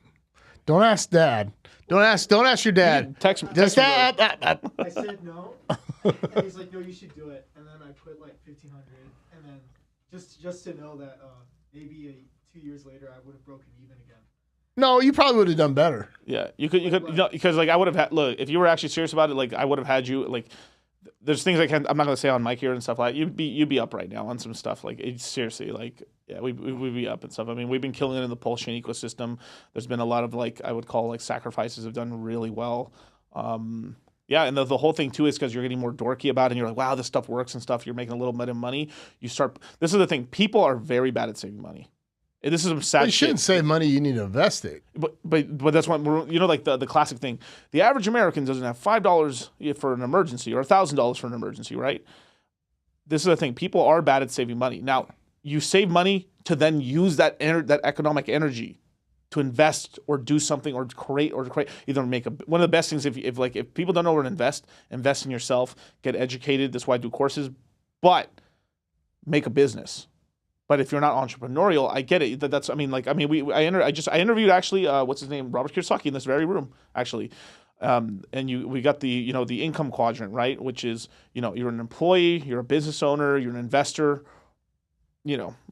Don't ask Dad. Don't ask your dad. Text Just Dad. I said no, and he's like, "No, you should do it." And then I put 1,500, and then just to know that maybe 2 years later I would have broken even again. No, you probably would have done better. Yeah, you could, because I would have had, look, if you were actually serious about it, I would have had you, there's things I'm not going to say on mic here and stuff like that. You'd be up right now on some stuff. Seriously, we'd be up and stuff. We've been killing it in the Pulse Chain ecosystem. There's been a lot of, I would call, sacrifices have done really well. Yeah, and the whole thing, too, is because you're getting more dorky about it, and you're like, wow, this stuff works and stuff. You're making a little bit of money. This is the thing. People are very bad at saving money. This is some sad You shouldn't save money. You need to invest it. But that's what the classic thing. The average American doesn't have $5 for an emergency or $1,000 for an emergency, right? This is the thing. People are bad at saving money. Now, you save money to then use that economic energy to invest or do something or create either make one of the best things if people don't know where to invest in yourself, get educated. That's why I do courses, but make a business. But if you're not entrepreneurial, I get it. I interviewed actually what's his name, Robert Kiyosaki, in this very room actually. We got the the income quadrant, right, which is you're an employee, you're a business owner, you're an investor,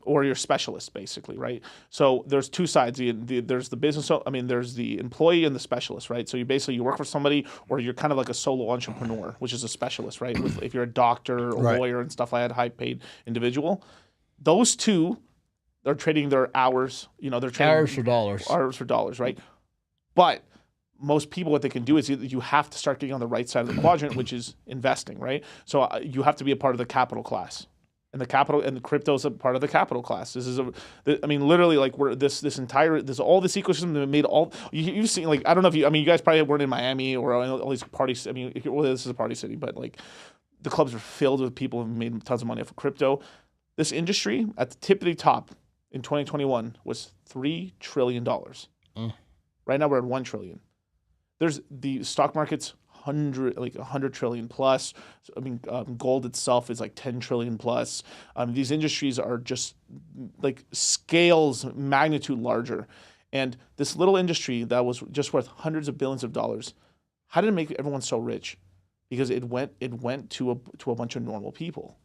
or you're a specialist, basically, right? So there's two sides. There's the business. There's the employee and the specialist, right? So you work for somebody, or you're kind of like a solo entrepreneur, which is a specialist, right? If you're a doctor, or Right. lawyer, and stuff like that, high-paid individual. Those two, they're trading their hours. They're trading Hours for dollars. Hours for dollars, right? But most people, what they can do is you have to start getting on the right side of the quadrant, which is investing, right? So you have to be a part of the capital class. And the crypto is a part of the capital class. This is literally like all this ecosystem that made all you've seen. Like, I don't know if you guys probably weren't in Miami or all these parties. This is a party city, but like the clubs are filled with people who made tons of money off of crypto. This industry at the tip of the top in 2021 was $3 trillion. Right now we're at $1 trillion. There's the stock market's 100 trillion plus. Gold itself is like 10 trillion plus. These industries are just like scales, magnitude larger. And this little industry that was just worth hundreds of billions of dollars, how did it make everyone so rich? Because it went to a bunch of normal people.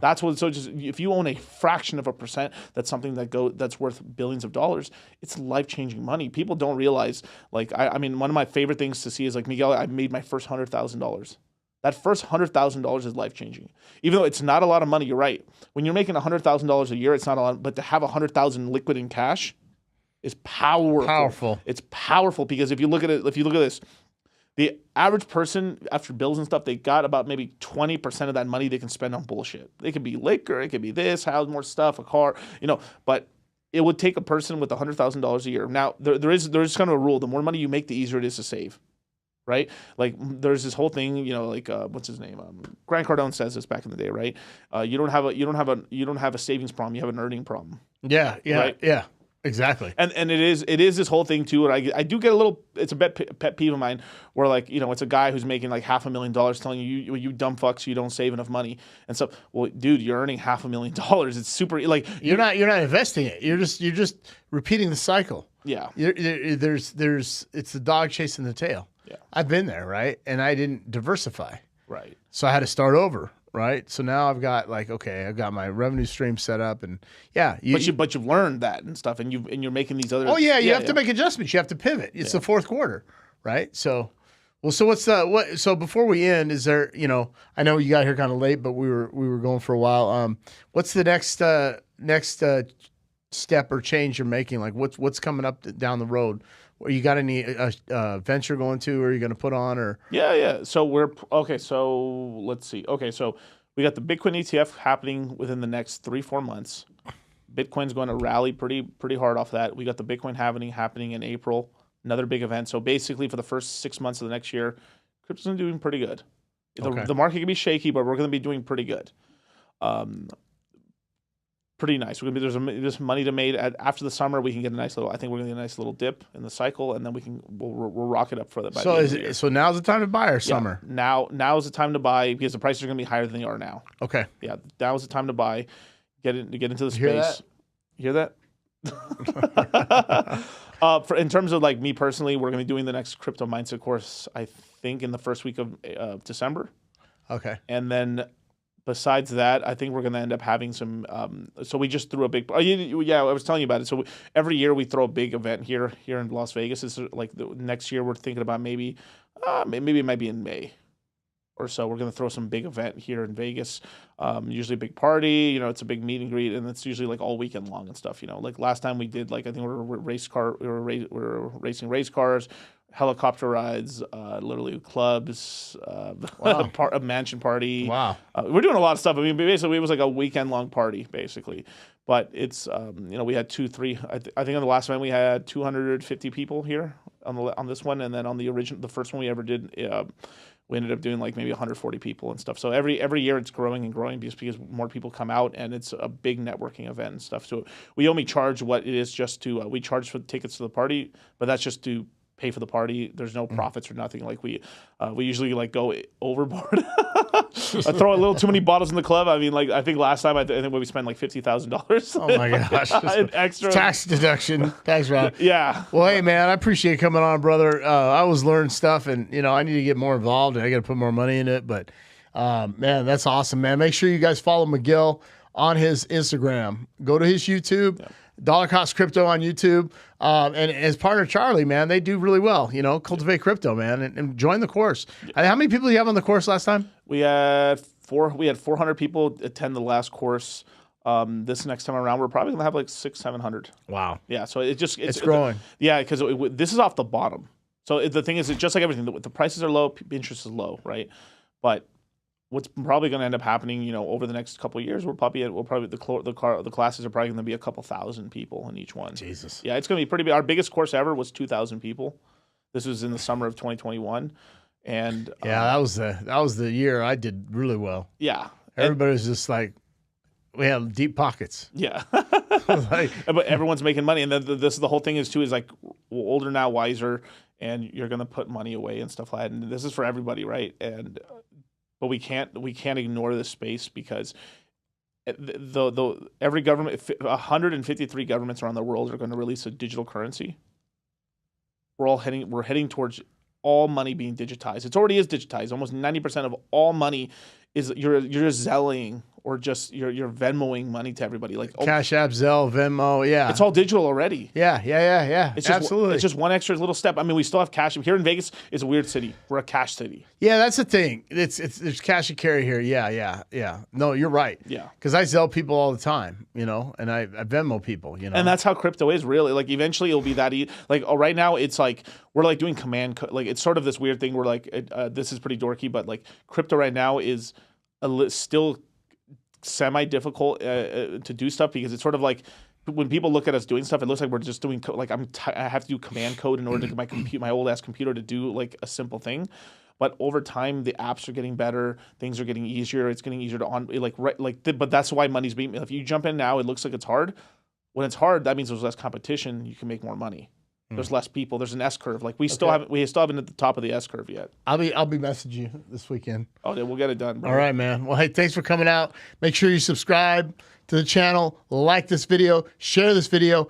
That's what. So just if you own a fraction of a percent, that's something that's worth billions of dollars. It's life-changing money. People don't realize. Like one of my favorite things to see is like, Miguel, I made my first $100,000. That first $100,000 is life-changing. Even though it's not a lot of money, you're right. When you're making $100,000 a year, it's not a lot. But to have $100,000 liquid in cash is powerful. It's powerful because if you look at this. The average person, after bills and stuff, they got about maybe 20% of that money they can spend on bullshit. It could be liquor, it could be this, house more stuff, a car, but it would take a person with $100,000 a year. Now, there's kind of a rule. The more money you make, the easier it is to save, right? Like, there's this whole thing, what's his name? Grant Cardone says this back in the day, right? You don't have a savings problem, you have an earning problem. Yeah, right? yeah. Exactly. And it is this whole thing too, and I do get a little, it's a pet peeve of mine where it's a guy who's making like $500,000 telling you dumb fucks, you don't save enough money and stuff. Well, dude, you're earning $500,000. It's super like you're not investing it. You're just repeating the cycle. Yeah. It's the dog chasing the tail. Yeah. I've been there, right? And I didn't diversify. Right. So I had to start over. Right. So now I've got I've got my revenue stream set up and but you've learned that and stuff and you're making these other. Oh yeah. You have to make adjustments. You have to pivot. It's the fourth quarter. Right. So, so what's so before we end, is there, I know you got here kind of late, but we were going for a while. What's the next step or change you're making? Like what's coming up down the road? Or you got any venture going to, or are you going to put on, or? Yeah. So so let's see. Okay, so we got the Bitcoin ETF happening within the next 3-4 months. Bitcoin's going to rally pretty hard off that. We got the Bitcoin happening in April, another big event. So basically, for the first 6 months of the next year, crypto's doing pretty good. The market can be shaky, but we're going to be doing pretty good. Pretty nice. There's money to made after the summer. We can get I think we're gonna get a nice little dip in the cycle, and then we'll rock it up for that. So now's the time to buy, or summer? Now is the time to buy because the prices are gonna be higher than they are now. Okay. Yeah, now is the time to buy. Get into the space. Hear that? In terms of like me personally, we're gonna be doing the next crypto mindset course. I think in the first week of December. Okay. And then. Besides that, I think we're going to end up having some. So we just threw a big. I was telling you about it. So every year we throw a big event here in Las Vegas. It's like the next year we're thinking about maybe it might be in May, or so. We're going to throw some big event here in Vegas. Usually a big party. It's a big meet and greet, and it's usually like all weekend long and stuff. Like last time we did, like I think we were racing race cars. Helicopter rides, literally clubs, a mansion party. Wow. We're doing a lot of stuff. Basically, it was like a weekend-long party, basically. But it's, we had 2-3. I think on the last event we had 250 people here on this one, and then on the first one we ever did we ended up doing like maybe 140 people and stuff. So every year it's growing and growing because more people come out, and it's a big networking event and stuff. So we only charge what it is just to we charge for the tickets to the party, but that's just to pay for the party. There's no profits or nothing. Like we usually like go overboard. I throw a little too many bottles in the club. I mean, like I think last time I think we spent like $50,000. Oh my gosh! Extra tax deduction, tax round. Yeah. Well, hey man, I appreciate you coming on, brother. I always learn stuff, and I need to get more involved, and I got to put more money in it. But man, that's awesome, man. Make sure you guys follow McGill on his Instagram. Go to his YouTube. Yeah. Dollar Cost Crypto on YouTube, and his partner Charlie, man, they do really well. Cultivate crypto, man, and join the course. Yeah. How many people do you have on the course last time? We had 400 people attend the last course. This next time around, we're probably gonna have like 600-700. Wow. Yeah. So it's growing. because this is off the bottom. So the thing is, it's just like everything. The prices are low, interest is low, right? But what's probably going to end up happening, over the next couple of years, the classes are probably going to be a couple thousand people in each one. Jesus. Yeah, it's going to be pretty big. Our biggest course ever was 2,000 people. This was in the summer of 2021, and that was the year I did really well. Yeah, everybody was just like, we had deep pockets. Yeah, but everyone's making money, and then the whole thing is like older now, wiser, and you're going to put money away and stuff like that. And this is for everybody, right? And but we can't ignore this space because every government, 153 governments around the world are going to release a digital currency. We're heading towards all money being digitized. It already is digitized. Almost 90% of all money is you're Zelling or just you're Venmoing money to everybody. Like Cash App, Zelle, Venmo, yeah. It's all digital already. Yeah. It's just, absolutely. It's just one extra little step. I mean, we still have cash. Here in Vegas, it's a weird city. We're a cash city. Yeah, that's the thing. There's cash and carry here. Yeah. No, you're right. Yeah. Because I Zelle people all the time, and I Venmo people, And that's how crypto is really. Like eventually it'll be that like right now it's like we're like doing command code. Like it's sort of this weird thing where like this is pretty dorky, but like crypto right now is still semi-difficult to do stuff because it's sort of like when people look at us doing stuff, it looks like we're just doing I have to do command code in order to get my old ass computer to do like a simple thing. But over time, the apps are getting better. Things are getting easier. It's getting easier to but that's why money's being. If you jump in now, it looks like it's hard. When it's hard, that means there's less competition. You can make more money. There's less people. There's an S curve. Like we still haven't at the top of the S curve yet. I'll be messaging you this weekend. Oh, yeah, we'll get it done, bro. All right, man. Well, hey, thanks for coming out. Make sure you subscribe to the channel, like this video, share this video,